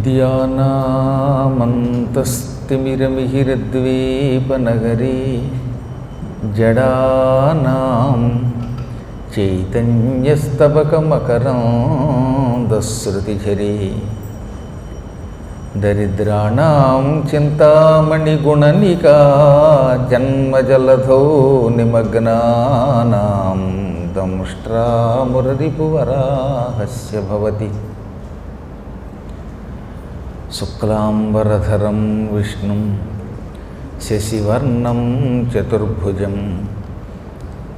విద్యానామంతస్తిమిరమిహిరద్వీపనగరీ జడానాం చైతన్యస్తబకమకరాంధశ్రుతిఝరీ దరిద్రాణాం చింతామణిగుణనికా జన్మజలధౌ నిమగ్నానాం దంష్ట్రామురరిపువరాహస్య భవతి శుక్లాంబరధరం విష్ణుం శశివర్ణం చతుర్భుజం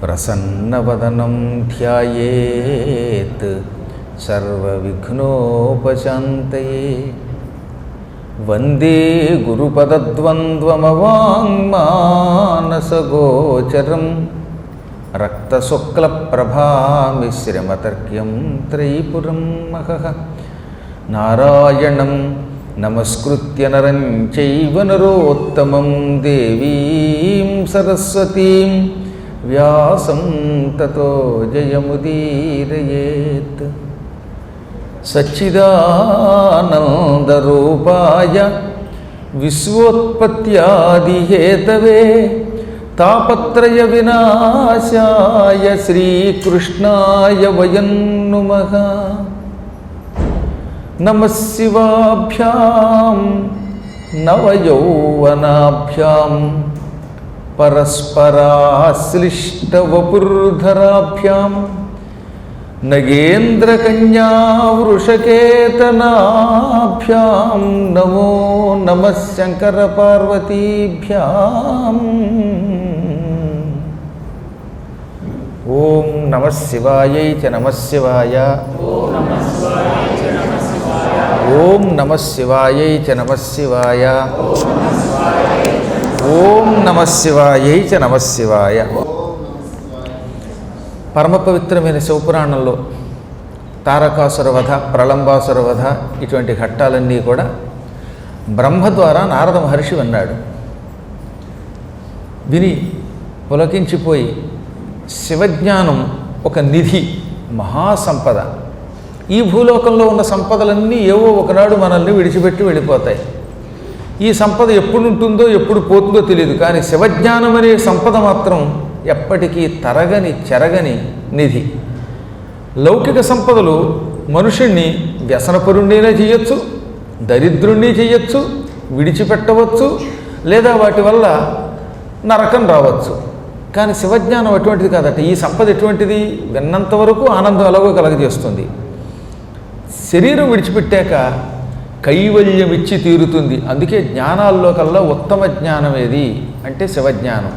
ప్రసన్నవదనం ధ్యాయేత్ సర్వవిఘ్నోపశాంతయే వందే గురుపదద్వంద్వమవాంగ్మానసగోచరం రక్తశుక్లప్రభామిశ్రమతర్క్యం త్రైపురం మహః నారాయణం నమస్కృత్య నరం చైవ నరోత్తమం దేవీం సరస్వతీం వ్యాసం తతో జయముదీరయేత్. సచ్చిదానందరూపాయ విశ్వోత్పత్యాదిహేతవే తాపత్రయ వినాశాయ శ్రీకృష్ణాయ వయం నుమః. నమః శివాభ్యాం నవయౌవనాభ్యాం పరస్పరాశ్లిష్టవపుర్ధరాభ్యాం నగేంద్రకన్యా వృషకేతనాభ్యాం నమో నమః శంకరపార్వతీభ్యాం. ఓం నమః శివాయై చ నమః శివాయ. ఓం నమః శివాయై చ నమః శివాయ. ఓం నమః శివాయై చ నమః శివాయ. పరమ పవిత్రమైన శివపురాణంలో తారకాసుర వధ, ప్రళంబాసుర వధ ఇటువంటి ఘట్టాలన్నీ కూడా బ్రహ్మ ద్వారా నారద మహర్షి విన్నాడు. విని పులకించిపోయి శివజ్ఞానం ఒక నిధి, మహాసంపద. ఈ భూలోకంలో ఉన్న సంపదలన్నీ ఏవో ఒకనాడు మనల్ని విడిచిపెట్టి వెళ్ళిపోతాయి. ఈ సంపద ఎప్పుడు ఉంటుందో ఎప్పుడు పోతుందో తెలియదు, కానీ శివజ్ఞానం అనే సంపద మాత్రం ఎప్పటికీ తరగని చెరగని నిధి. లౌకిక సంపదలు మనుషుణ్ణి వ్యసనపరుణ్ణైనా చేయొచ్చు, దరిద్రుణ్ణి చేయొచ్చు, విడిచిపెట్టవచ్చు, లేదా వాటి వల్ల నరకం రావచ్చు. కానీ శివజ్ఞానం అటువంటిది కాదట. ఈ సంపద ఎటువంటిది? విన్నంత వరకు ఆనందం ఎలాగో కలగజేస్తుంది. శరీరం విడిచిపెట్టాక కైవల్యం ఇచ్చి తీరుతుంది. అందుకే జ్ఞానాల్లో కల్లా ఉత్తమ జ్ఞానం ఏది అంటే శివజ్ఞానం.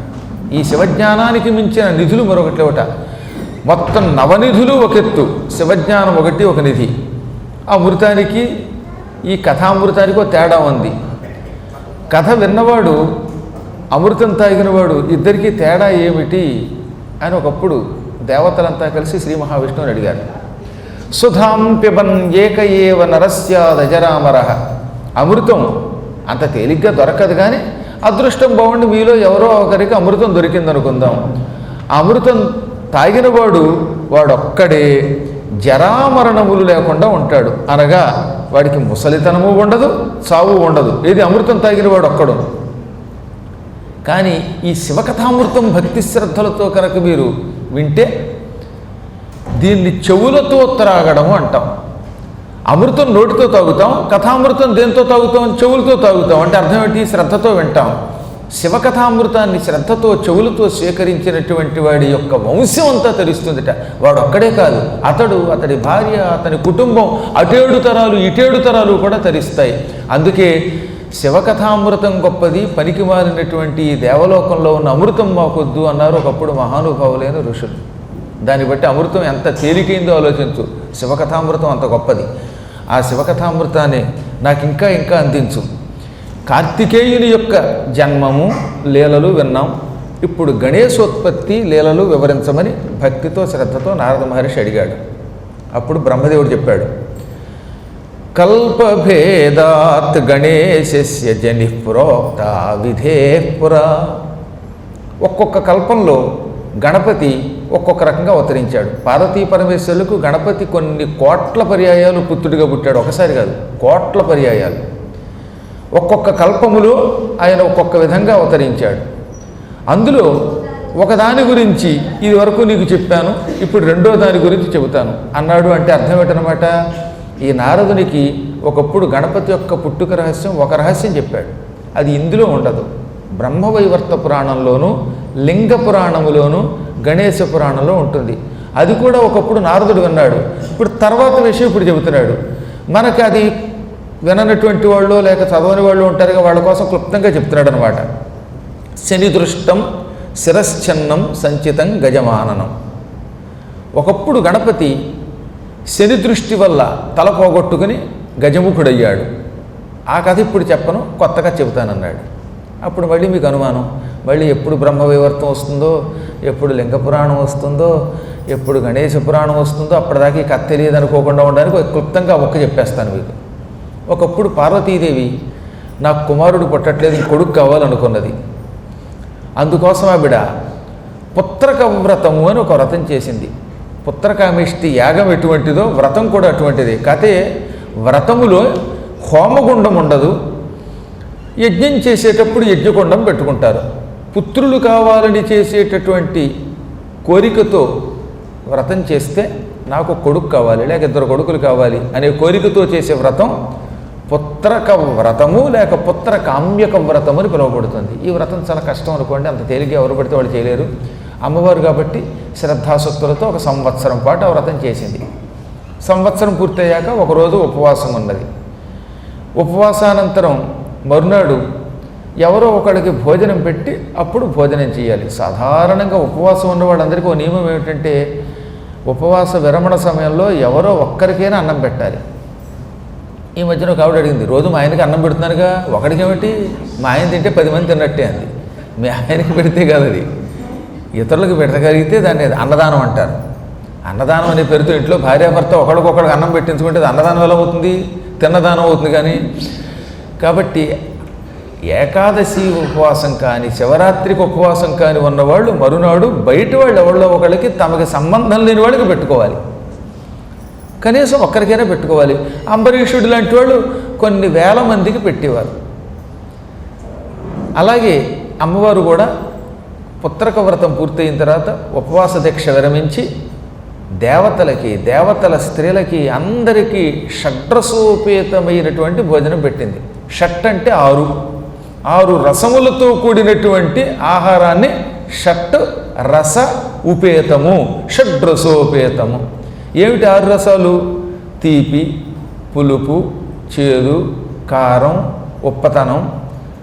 ఈ శివజ్ఞానానికి మించిన నిధులు మరొకటి ఒకట. మొత్తం నవనిధులు ఒక ఎత్తు, శివజ్ఞానం ఒకటి ఒక నిధి. ఆ అమృతానికి ఈ కథామృతానికి ఒక తేడా ఉంది. కథ విన్నవాడు, అమృతం తాగినవాడు, ఇద్దరికీ తేడా ఏమిటి అని ఒకప్పుడు దేవతలంతా కలిసి శ్రీ మహావిష్ణువుని అడిగారు. సుధాం పిబన్ ఏక ఏవ నరస్యాదజరామరః. అమృతం అంత తేలిగ్గా దొరకదు, కానీ అదృష్టం బాగుండి మీలో ఎవరో ఒకరికి అమృతం దొరికిందనుకుందాం. ఆ అమృతం తాగినవాడు వాడొక్కడే జరామరణములు లేకుండా ఉంటాడు. అనగా వాడికి ముసలితనము ఉండదు, చావు ఉండదు. ఏది? అమృతం తాగిన వాడు ఒక్కడు. కానీ ఈ శివకథామృతం భక్తి శ్రద్ధలతో కనుక మీరు వింటే దీన్ని చెవులతో త్రాగడం అంటాం. అమృతం నోటితో తాగుతాం, కథామృతం దేంతో తాగుతాం? చెవులతో తాగుతాం. అంటే అర్థం ఏంటి? శ్రద్ధతో వింటాం. శివకథామృతాన్ని శ్రద్ధతో చెవులతో స్వీకరించినటువంటి వాడి యొక్క వంశం అంతా తెలుస్తుందిట. వాడు ఒక్కడే కాదు, అతడు, అతడి భార్య, అతని కుటుంబం, అటేడు తరాలు ఇటేడు తరాలు కూడా తరిస్తాయి. అందుకే శివకథామృతం గొప్పది, పనికి మారినటువంటి ఈ దేవలోకంలో ఉన్న అమృతం మాకొద్దు అన్నారు ఒకప్పుడు మహానుభావులైన ఋషులు. దాన్ని బట్టి అమృతం ఎంత తేలికైందో ఆలోచించు. శివకథామృతం అంత గొప్పది. ఆ శివకథామృతాన్ని నాకు ఇంకా ఇంకా అందించు. కార్తికేయుని యొక్క జన్మము, లీలలు విన్నాం. ఇప్పుడు గణేశోత్పత్తి లీలలు వివరించమని భక్తితో శ్రద్ధతో నారద మహర్షి అడిగాడు. అప్పుడు బ్రహ్మదేవుడు చెప్పాడు, కల్పభేదాత్ గణేశస్య జని ప్రోక్త విధే పురా. ఒక్కొక్క కల్పంలో గణపతి ఒక్కొక్క రకంగా అవతరించాడు. పార్వతీ పరమేశ్వరులకు గణపతి కొన్ని కోట్ల పర్యాయాలు పుత్రుడిగా పుట్టాడు. ఒకసారి కాదు, కోట్ల పర్యాయాలు. ఒక్కొక్క కల్పములో ఆయన ఒక్కొక్క విధంగా అవతరించాడు. అందులో ఒకదాని గురించి ఇది వరకు నీకు చెప్పాను, ఇప్పుడు రెండో దాని గురించి చెబుతాను అన్నాడు. అంటే అర్థం ఏంటనమాట, ఈ నారదునికి ఒకప్పుడు గణపతి యొక్క పుట్టుక రహస్యం ఒక రహస్యం చెప్పాడు. అది ఇందులో ఉండదు. బ్రహ్మవైవర్త పురాణంలోనూ లింగ పురాణములోనూ గణేశ పురాణంలో ఉంటుంది. అది కూడా ఒకప్పుడు నారదుడు విన్నాడు. ఇప్పుడు తర్వాత విషయం ఇప్పుడు చెబుతున్నాడు. మనకి అది విననటువంటి వాళ్ళు లేక చదవని వాళ్ళు ఉంటారుగా, వాళ్ళ కోసం క్లుప్తంగా చెప్తున్నాడు అనమాట. శని దృష్టం శిరశ్చన్నం సంచితం గజమాననం. ఒకప్పుడు గణపతి శని దృష్టి వల్ల తల పోగొట్టుకుని గజముఖుడయ్యాడు. ఆ కథ ఇప్పుడు చెప్పను, కొత్తగా చెబుతానన్నాడు. అప్పుడు మళ్ళీ మీకు అనుమానం, మళ్ళీ ఎప్పుడు బ్రహ్మవైవర్తం వస్తుందో, ఎప్పుడు లింగ పురాణం వస్తుందో, ఎప్పుడు గణేశ పురాణం వస్తుందో, అప్పటిదాకా ఈ కథ తెలియదు అనుకోకుండా ఉండడానికి క్లుప్తంగా ఒక్క చెప్పేస్తాను మీకు. ఒకప్పుడు పార్వతీదేవి నాకు కుమారుడు పుట్టట్లేదు, కొడుకు కావాలనుకున్నది. అందుకోసం ఆవిడ పుత్రక వ్రతము అని ఒక వ్రతం చేసింది. పుత్రకామిష్టి యాగం ఎటువంటిదో వ్రతం కూడా అటువంటిది. కాతే వ్రతములో హోమగుండం ఉండదు. యజ్ఞం చేసేటప్పుడు యజ్ఞగుండం పెట్టుకుంటారు. పుత్రులు కావాలని చేసేటటువంటి కోరికతో వ్రతం చేస్తే నాకు కొడుకు కావాలి లేక ఇద్దరు కొడుకులు కావాలి అనే కోరికతో చేసే వ్రతం పుత్రక వ్రతము లేక పుత్ర కామ్యక వ్రతము అని పిలువబడుతుంది. ఈ వ్రతం చాలా కష్టం అనుకోండి, అంత తేలిగ్గా ఎవరు పడితే వాళ్ళు చేయలేరు. అమ్మవారు కాబట్టి శ్రద్ధాసక్తులతో ఒక సంవత్సరం పాటు ఆ వ్రతం చేసింది. సంవత్సరం పూర్తయ్యాక ఒకరోజు ఉపవాసం ఉన్నది. ఉపవాసానంతరం మరునాడు ఎవరో ఒకడికి భోజనం పెట్టి అప్పుడు భోజనం చేయాలి. సాధారణంగా ఉపవాసం ఉన్న వాళ్ళందరికీ ఒక నియమం ఏమిటంటే ఉపవాస విరమణ సమయంలో ఎవరో ఒక్కరికైనా అన్నం పెట్టాలి. ఈ మధ్యన ఒక ఆవిడ అడిగింది, రోజు మా ఆయనకి అన్నం పెడుతున్నానుగా, ఒకడికి ఏమిటి, మా ఆయన తింటే 10 మంది తిన్నట్టే అంది. మీ ఆయనకి పెడితే కాదు, అది ఇతరులకు పెట్టగలిగితే దాన్ని అన్నదానం అంటారు. అన్నదానం అనే పేరుతో ఇంట్లో భార్యాభర్త ఒకడికొకడికి అన్నం పెట్టించుకుంటే అది అన్నదానం ఎలా అవుతుంది, తిన్నదానం అవుతుంది. కానీ కాబట్టి ఏకాదశి ఉపవాసం కానీ శివరాత్రికి ఉపవాసం కానీ ఉన్నవాళ్ళు మరునాడు బయట వాళ్ళు ఎవరిలో ఒకళ్ళకి తమకి సంబంధం లేని వాళ్ళకి పెట్టుకోవాలి. కనీసం ఒక్కరికైనా పెట్టుకోవాలి. అంబరీషుడు లాంటి వాళ్ళు కొన్ని వేల మందికి పెట్టేవారు. అలాగే అమ్మవారు కూడా పుత్రక వ్రతం పూర్తయిన తర్వాత ఉపవాస దీక్ష విరమించి దేవతలకి, దేవతల స్త్రీలకి అందరికీ షడ్రసోపేతమైనటువంటి భోజనం పెట్టింది. షట్ అంటే 6 రసములతో కూడినటువంటి ఆహారాన్ని షట్ రస ఉపేతము, షడ్రసోపేతము. ఏమిటి 6 రసాలు? తీపి, పులుపు, చేదు, కారం, ఉప్పతనం.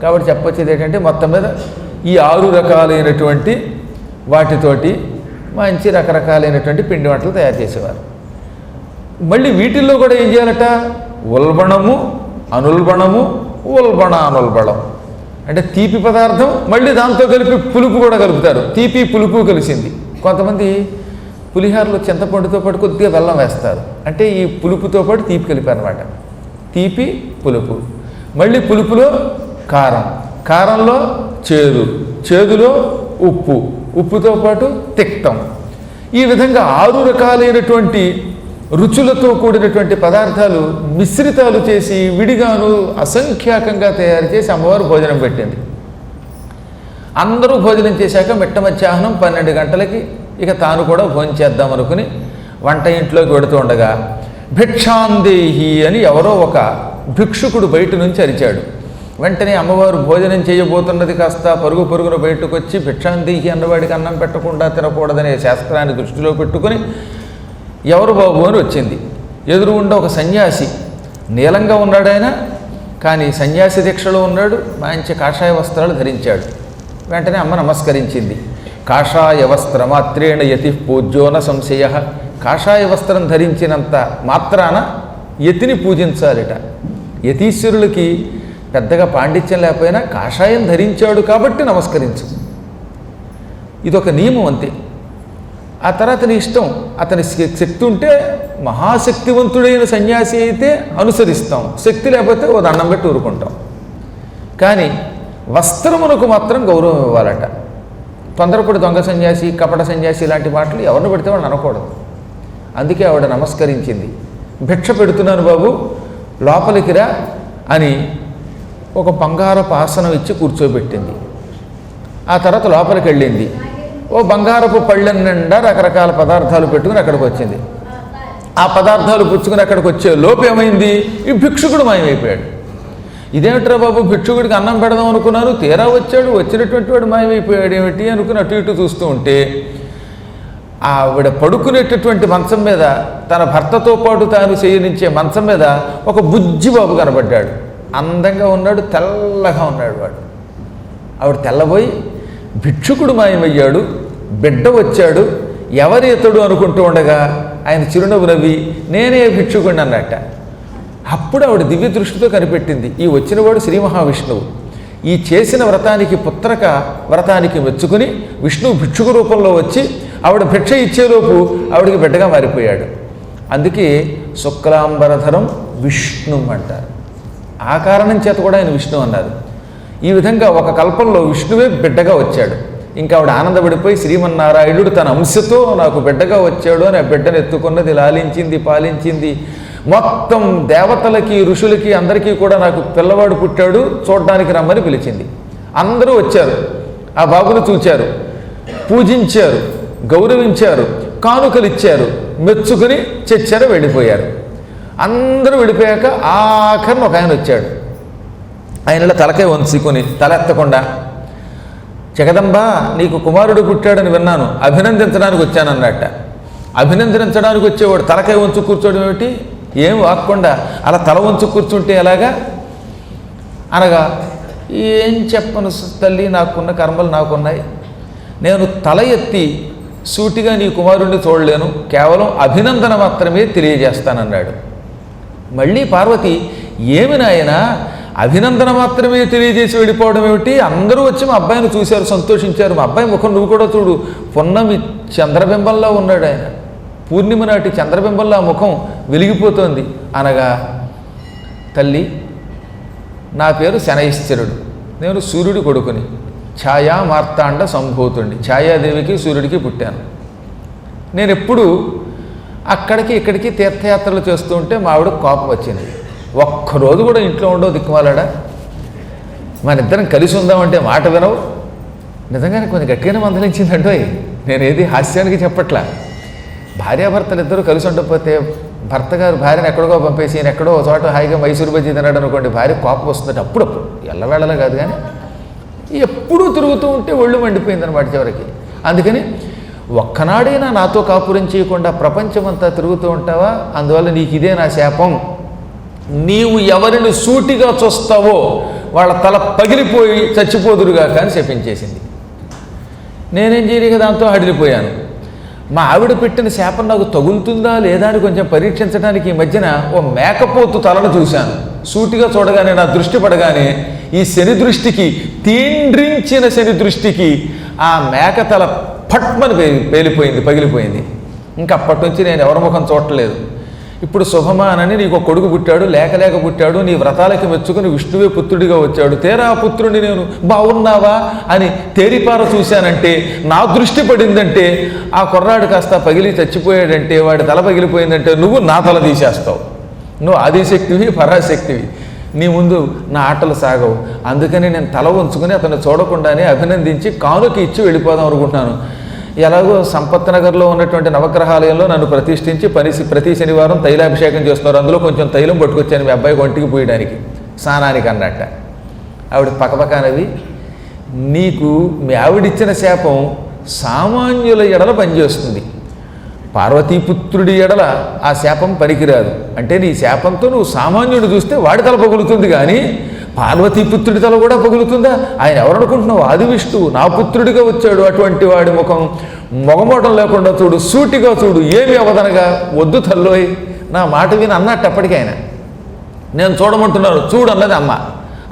కాబట్టి చెప్పొచ్చేది ఏంటంటే మొత్తం మీద ఈ 6 రకాలైనటువంటి వాటితోటి మంచి రకరకాలైనటువంటి పిండి వంటలు తయారు చేసేవారు. మళ్ళీ వీటిల్లో కూడా ఏం చేయాలట, ఉల్బణము, అనుల్బణము, ఉల్బణ అనుల్బణం. అంటే తీపి పదార్థం మళ్ళీ దాంతో కలిపి పులుపు కూడా కలుపుతారు. తీపి పులుపు కలిసింది. కొంతమంది పులిహారలో చింతపండుతో పాటు కొద్దిగా బెల్లం వేస్తారు. అంటే ఈ పులుపుతో పాటు తీపి కలిపారనమాట. తీపి పులుపు, మళ్ళీ పులుపులో కారం, కారంలో చేదు, చేదులో ఉప్పు, ఉప్పుతో పాటు తిక్తం. ఈ విధంగా 6 రకాలైనటువంటి రుచులతో కూడినటువంటి పదార్థాలు మిశ్రితాలు చేసి విడిగాను అసంఖ్యాకంగా తయారు చేసి అమ్మవారు భోజనం పెట్టింది. అందరూ భోజనం చేశాక మిట్ట మధ్యాహ్నం 12 గంటలకి ఇక తాను కూడా భోజనం చేద్దాం అనుకుని వంట ఇంట్లోకి వెడుతూ ఉండగా భిక్షాందేహి అని ఎవరో ఒక భిక్షుకుడు బయట నుంచి అరిచాడు. వెంటనే అమ్మవారు భోజనం చేయబోతున్నది కాస్త పరుగు పరుగున బయటకు వచ్చి భిక్షాందేహి అన్నవాడికి అన్నం పెట్టకుండా తినకూడదనే శాస్త్రాన్ని దృష్టిలో పెట్టుకుని ఎవరు బాబు అని వచ్చింది. ఎదురుగుండా ఒక సన్యాసి, నీలంగా ఉన్నాడు ఆయన, కానీ సన్యాసి దీక్షలో ఉన్నాడు. మంచి కాషాయ వస్త్రాలు ధరించాడు. వెంటనే అమ్మ నమస్కరించింది. కాషాయ వస్త్రమాత్రేణ యతి పూజ్యోన సంశయ. కాషాయ వస్త్రం ధరించినంత మాత్రాన యతిని పూజించాలిట. యతీశ్వరులకి పెద్దగా పాండిత్యం లేకపోయినా కాషాయం ధరించాడు కాబట్టి నమస్కరించు. ఇదొక నియమం అంతే. ఆ తర్వాత నీ ఇష్టం. అతని శక్తి ఉంటే మహాశక్తివంతుడైన సన్యాసి అయితే అనుసరిస్తాం, శక్తి లేకపోతే ఓ దండం పెట్టి ఊరుకుంటాం. కానీ వస్త్రమునకు మాత్రం గౌరవం ఇవ్వాలట. తొందరపడి దొంగ సన్యాసి, కపట సన్యాసి ఇలాంటి మాటలు ఎవరిని పెడితే వాళ్ళు అనకూడదు. అందుకే ఆవిడ నమస్కరించింది. భిక్ష పెడుతున్నాను బాబు, లోపలికి రా అని ఒక బంగారపు ఆసనం ఇచ్చి కూర్చోబెట్టింది. ఆ తర్వాత లోపలికి వెళ్ళింది. ఓ బంగారపు పళ్ళెం నిండా రకరకాల పదార్థాలు పెట్టుకుని అక్కడికి వచ్చింది. ఆ పదార్థాలు పుచ్చుకుని అక్కడికి వచ్చే లోపు ఏమైంది, ఈ భిక్షుకుడు మాయమైపోయాడు. ఇదేమిట్రా బాబు, భిక్షుకుడికి అన్నం పెడదాం అనుకున్నాను, తీరా వచ్చాడు, వచ్చినటువంటి వాడు మాయమైపోయాడు ఏమిటి అనుకుని అటు ఇటు చూస్తూ ఉంటే ఆవిడ పడుకునేటటువంటి మంచం మీద, తన భర్తతో పాటు తాను చేయనించే మంచం మీద ఒక బుజ్జిబాబు కనబడ్డాడు. అందంగా ఉన్నాడు, తెల్లగా ఉన్నాడు వాడు. ఆవిడ తెల్లబోయి భిక్షుకుడు మాయమయ్యాడు, బిడ్డ వచ్చాడు, ఎవరి ఇతడు అనుకుంటూ ఉండగా ఆయన చిరునవ్వు నవ్వి నేనే భిక్షుకుడిని అన్నట్ట. అప్పుడు ఆవిడ దివ్య దృష్టితో కనిపెట్టింది, ఈ వచ్చినవాడు శ్రీ మహావిష్ణువు. ఈ చేసిన వ్రతానికి, పుత్రక వ్రతానికి మెచ్చుకుని విష్ణువు భిక్షుకు రూపంలో వచ్చి ఆవిడ భిక్ష ఇచ్చేలోపు ఆవిడికి బిడ్డగా మారిపోయాడు. అందుకే శుక్లాంబరధరం విష్ణు అంటారు. ఆ కారణం చేత కూడా ఆయన విష్ణు అన్నారు. ఈ విధంగా ఒక కల్పంలో విష్ణువే బిడ్డగా వచ్చాడు. ఇంకా ఆవిడ ఆనందపడిపోయి శ్రీమన్నారాయణుడు తన అంశతో నాకు బిడ్డగా వచ్చాడు అని ఆ బిడ్డను ఎత్తుకున్నది, లాలించింది, పాలించింది. మొత్తం దేవతలకి, ఋషులకి, అందరికీ కూడా నాకు పిల్లవాడు పుట్టాడు, చూడడానికి రమ్మని పిలిచింది. అందరూ వచ్చారు, ఆ బాబును చూచారు, పూజించారు, గౌరవించారు, కానుకలు ఇచ్చారు, మెచ్చుకుని చచ్చారు, వెళ్ళిపోయారు. అందరూ వెళ్ళిపోయాక ఆఖరిని ఒక ఆయన వచ్చాడు. ఆయనలో తలకాయ వంచుకొని తలెత్తకుండా, జగదంబ నీకు కుమారుడు పుట్టాడని విన్నాను, అభినందించడానికి వచ్చానన్నట్ట. అభినందించడానికి వచ్చేవాడు తలకాయ వంచు కూర్చోవడం ఏమిటి, ఏం వాక్కుండా అలా తల వంచు కూర్చుంటే ఎలాగా అనగా, ఏం చెప్పను తల్లి, నాకున్న కర్మలు నాకున్నాయి, నేను తల ఎత్తి సూటిగా నీ కుమారుడిని చూడలేను, కేవలం అభినందన మాత్రమే తెలియజేస్తానన్నాడు. మళ్ళీ పార్వతి, ఏమి నాయనా అభినందన మాత్రమే తెలియజేసి వెళ్ళిపోవడం ఏమిటి, అందరూ వచ్చి మా అబ్బాయిని చూశారు, సంతోషించారు, మా అబ్బాయి ముఖం నువ్వు కూడా చూడు, పున్నమి చంద్రబింబంలో ఉన్నాడు ఆయన, పూర్ణిమ నాటి చంద్రబింబంలో ఆ ముఖం వెలిగిపోతోంది అనగా, తల్లి నా పేరు శనైశ్చరుడు, నేను సూర్యుడి కొడుకుని, ఛాయా మార్తాండ సంభూతుడిని, ఛాయాదేవికి సూర్యుడికి పుట్టాను. నేను ఎప్పుడు అక్కడికి ఇక్కడికి తీర్థయాత్రలు చేస్తూ ఉంటే మా ఆవిడ కోపం వచ్చింది. ఒక్కరోజు కూడా ఇంట్లో ఉండవు దిక్కుమాలాడా, మన ఇద్దరం కలిసి ఉందామంటే మాట వినవు. నిజంగానే కొంచెం గట్టిగానే మందలించిందంటో, నేనేది హాస్యానికి చెప్పట్లా. భార్యాభర్తలు ఇద్దరు కలిసి ఉండకపోతే భర్త గారు భార్యను ఎక్కడికో పంపేసి ఈయన ఎక్కడో ఒక చోట హాయిగా మైసూరు బజ్జీ తిన్నాడు అనుకోండి, భార్య కోపం వస్తుందంటే అప్పుడప్పుడు, ఎల్లవేళలా కాదు కానీ ఎప్పుడూ తిరుగుతూ ఉంటే ఒళ్ళు మండిపోయిందన్నమాట చివరికి. అందుకని ఒక్కనాడైనా నాతో కాపురం చేయకుండా ప్రపంచమంతా తిరుగుతూ ఉంటావా, అందువల్ల నీకు ఇదే నా శాపం, నీవు ఎవరిని సూటిగా చూస్తావో వాళ్ళ తల పగిలిపోయి చచ్చిపోదురుగా కానీ శపించేసింది. నేనేం చేయలేక దాంతో హడిలిపోయాను. మా ఆవిడ పెట్టిన శాపం నాకు తగులుతుందా లేదా అని కొంచెం పరీక్షించడానికి ఈ మధ్యన ఓ మేకపోతు తలను చూశాను. సూటిగా చూడగానే నా దృష్టి పడగానే ఈ శని దృష్టికి, తీండ్రించిన శని దృష్టికి ఆ మేక తల పట్మని పేలిపోయింది, పగిలిపోయింది. ఇంకా అప్పటి నుంచి నేను ఎవరి ముఖం చూడలేదు. ఇప్పుడు శుభమానని నీకు ఒక కొడుకు పుట్టాడు, లేక పుట్టాడు, నీ వ్రతాలకి మెచ్చుకుని విష్ణువే పుత్రుడిగా వచ్చాడు, తేరా పుత్రుడిని నేను బాగున్నావా అని తేరిపార చూశానంటే, నా దృష్టి పడిందంటే, ఆ కుర్రాడు కాస్త పగిలి చచ్చిపోయాడంటే, వాడి తల పగిలిపోయిందంటే నువ్వు నా తల తీసేస్తావు. నువ్వు ఆదిశక్తివి, పరాశక్తివి, నీ ముందు నా ఆటలు సాగవు. అందుకని నేను తల ఉంచుకుని అతను చూడకుండానే అభినందించి కానుక ఇచ్చి వెళ్ళిపోదాం అనుకుంటున్నాను. ఎలాగో సంపత్ నగర్లో ఉన్నటువంటి నవగ్రహాలయంలో నన్ను ప్రతిష్ఠించి ప్రతి శనివారం తైలాభిషేకం చేస్తున్నారు. అందులో కొంచెం తైలం పట్టుకొచ్చాను మీ అబ్బాయికి ఒంటికి పోయడానికి, స్నానానికి అన్నట్ట. ఆవిడ పక్కపక్కనవి, నీకు మీ ఆవిడిచ్చిన శాపం సామాన్యుల ఎడల పనిచేస్తుంది, పార్వతీపుత్రుడి ఎడల ఆ శాపం పనికిరాదు. అంటే నీ శాపంతో నువ్వు సామాన్యుడు చూస్తే వాడి తల పగులుతుంది, కానీ పార్వతీపుత్రుడి తల కూడా పగులుతుందా? ఆయన ఎవరనుకుంటున్నావు? ఆది విష్ణువు నా పుత్రుడిగా వచ్చాడు, అటువంటి వాడి ముఖం మొగమోటం లేకుండా చూడు, సూటిగా చూడు, ఏమి అవదనగా వద్దు తల్లోయ్ నా మాట విని అన్నట్టు. అప్పటికి ఆయన నేను చూడమంటున్నాను చూడు అన్నది అమ్మ.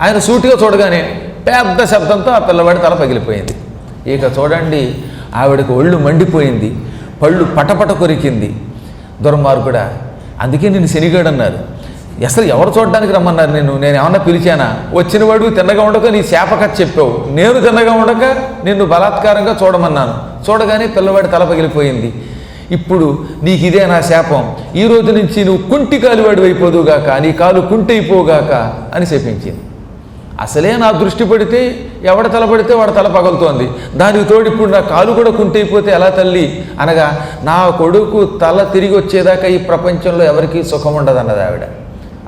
ఆయన సూటిగా చూడగానే పెద్ద శబ్దంతో ఆ పిల్లవాడి తల పగిలిపోయింది. ఇక చూడండి, ఆవిడకి ఒళ్ళు మండిపోయింది, పళ్ళు పటపట కొరికింది. దుర్మార్గుడా, అందుకే నేను శనిగాడు అన్నారు. అసలు ఎవరు చూడడానికి రమ్మన్నారు నేను ఏమన్నా పిలిచానా? వచ్చినవాడు తిన్నగా ఉండక నీ శాపకథ చెప్పావు, నేను తిన్నగా ఉండక నిన్ను బలాత్కారంగా చూడమన్నాను. చూడగానే పిల్లవాడి తల పగిలిపోయింది. ఇప్పుడు నీకు ఇదే నా శాపం, ఈ రోజు నుంచి నువ్వు కుంటి కాలువాడి అయిపోదుగాక, నీ కాలు కుంటి అయిపోగాక అని శపించింది. అసలే నా దృష్టి పడితే ఎవడ తల పడితే వాడి తల పగులుతోంది, దానికి తోడు ఇప్పుడు నా కాలు కూడా కుంటి అయిపోతే ఎలా తల్లి అనగా, నా కొడుకు తల తిరిగి వచ్చేదాకా ఈ ప్రపంచంలో ఎవరికీ సుఖం ఉండదన్నది ఆవిడ.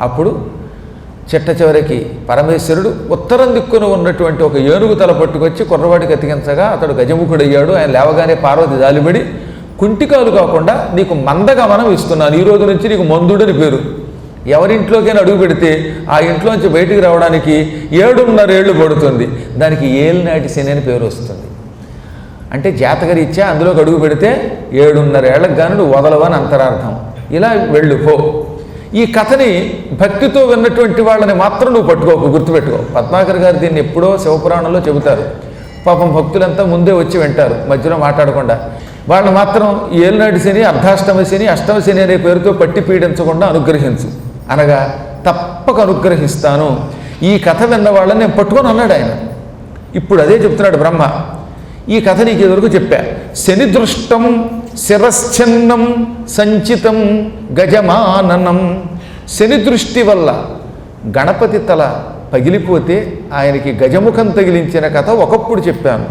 అప్పుడు చిట్ట చివరికి పరమేశ్వరుడు ఉత్తరం దిక్కున ఉన్నటువంటి ఒక ఏనుగు తల పట్టుకొచ్చి కుర్రవాడికి అతికించగా అతడు గజముఖుడయ్యాడు. ఆయన లేవగానే పార్వతి జాలిపడి, కుంటికాలు కాకుండా నీకు మందగమనం ఇస్తున్నాను, ఈ రోజు నుంచి నీకు మందుడని పేరు. ఎవరింట్లోకైనా అడుగు పెడితే ఆ ఇంట్లోంచి బయటికి రావడానికి 7.5 ఏళ్ళు పడుతుంది, దానికి ఏలినాటి శని అని పేరు వస్తుంది. అంటే జాతకరీత్యా అందులోకి అడుగు పెడితే 7.5 ఏళ్లకు కానీ నువ్వు వదలవని అంతరార్థం. ఇలా వెళ్ళిపో. ఈ కథని భక్తితో విన్నటువంటి వాళ్ళని మాత్రం నువ్వు పట్టుకోకు, గుర్తుపెట్టుకో. పద్మాకర్ గారు దీన్ని ఎప్పుడో శివపురాణంలో చెబుతారు. పాపం భక్తులంతా ముందే వచ్చి వింటారు, మధ్యలో మాట్లాడకుండా. వాళ్ళు మాత్రం ఏలినాటి శని, అర్ధాష్టమ శని, అష్టమ శని అనే పేరుతో పట్టి పీడించకుండా అనుగ్రహించు అనగా, తప్పక అనుగ్రహిస్తాను, ఈ కథ విన్న వాళ్ళని నేను పట్టుకొని అన్నాడు ఆయన. ఇప్పుడు అదే చెప్తున్నాడు బ్రహ్మ. ఈ కథ నీకు ఎదురుకు చెప్పా. శని దృష్టం శిరశ్చన్నం సంచితం గజమాననం. శని దృష్టి వల్ల గణపతి తల పగిలిపోతే ఆయనకి గజముఖం తగిలించిన కథ ఒకప్పుడు చెప్పాను.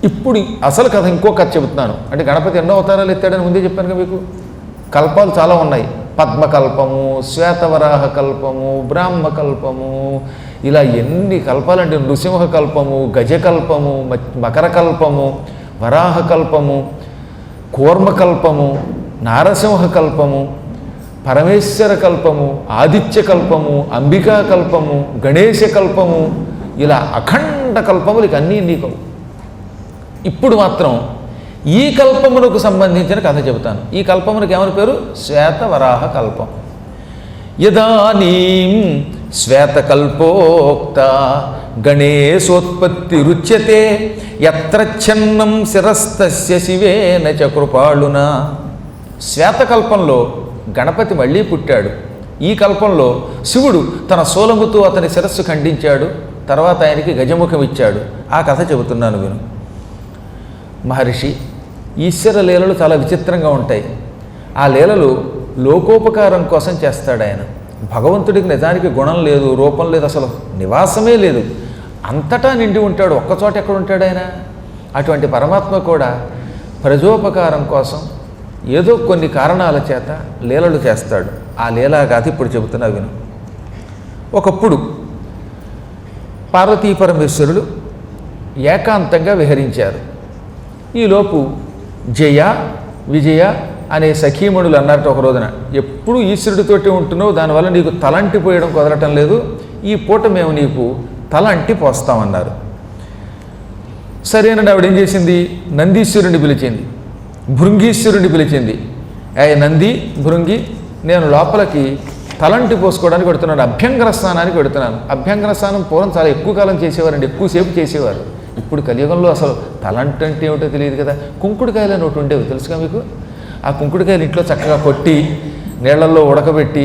ఇప్పుడు అసలు కథ ఇంకో కథ చెబుతున్నాను. అంటే గణపతి ఎన్నో అవతారాలు ఎత్తాడని ముందే చెప్పాను కదా మీకు. కల్పాలు చాలా ఉన్నాయి. పద్మకల్పము, శ్వేతవరాహ కల్పము, బ్రాహ్మకల్పము, ఇలా ఎన్ని కల్పాలంటే నృసింహ కల్పము, గజకల్పము, మకరకల్పము, వరాహకల్పము, కూర్మకల్పము, నారసింహ కల్పము, పరమేశ్వర కల్పము, ఆదిత్య కల్పము, అంబికా కల్పము, గణేశ కల్పము, ఇలా అఖండ కల్పములు ఇక అన్నీ నీకు. ఇప్పుడు మాత్రం ఈ కల్పమునకు సంబంధించిన కథ చెబుతాను. ఈ కల్పమునకు ఏమని పేరు? శ్వేతవరాహ కల్పం. యదానీం శ్వేతకల్పోక్త గణేశోత్పత్తి రుచ్యతే యత్ర ఛన్నం శిరస్తస్య శివేన చ కృపాళున. శ్వేతకల్పంలో గణపతి మళ్ళీ పుట్టాడు. ఈ కల్పంలో శివుడు తన శూలముతో అతని శిరస్సు ఖండించాడు. తర్వాత ఆయనకి గజముఖం ఇచ్చాడు. ఆ కథ చెబుతున్నాను విను. మహర్షి, ఈశ్వర లీలలు చాలా విచిత్రంగా ఉంటాయి. ఆ లీలలు లోకోపకారం కోసం చేస్తాడు ఆయన. భగవంతుడికి నిజానికి గుణం లేదు, రూపం లేదు, అసలు నివాసమే లేదు, అంతటా నిండి ఉంటాడు. ఒక్కచోట ఎక్కడ ఉంటాడు ఆయన? అటువంటి పరమాత్మ కూడా ప్రజోపకారం కోసం ఏదో కొన్ని కారణాల చేత లీలలు చేస్తాడు. ఆ లీలా గాథ ఇప్పుడు చెబుతున్నా విను. ఒకప్పుడు పార్వతీ పరమేశ్వరులు ఏకాంతంగా విహరించారు. ఈలోపు జయ, విజయ అనే సఖీమణులు అన్నారట ఒక రోజున, ఎప్పుడు ఈశ్వరుడితోటి ఉంటున్నావు, దానివల్ల నీకు తలంటి పోయడం కుదరటం లేదు, ఈ పూట మేము నీకు తలంటి పోస్తామన్నారు. సరేనండి. ఆవిడ ఏం చేసింది? నందీశ్వరుని పిలిచింది, భృంగీశ్వరుని పిలిచింది. నంది, భృంగి, నేను లోపలికి తలంటి పోసుకోవడానికి పెడుతున్నాను, అభ్యంగర స్నానానికి పెడుతున్నాను. అభ్యంగర స్నానం పూర్వం చాలా ఎక్కువ కాలం చేసేవారండి, ఎక్కువసేపు చేసేవారు. ఇప్పుడు కలియుగంలో అసలు తలంటి అంటే ఏమిటో తెలియదు కదా. కుంకుడుకాయలు అని ఒకటి ఉండేవి, తెలుసుగా మీకు? ఆ కుంకుడుకాయలు ఇంట్లో చక్కగా కొట్టి నీళ్లలో ఉడకబెట్టి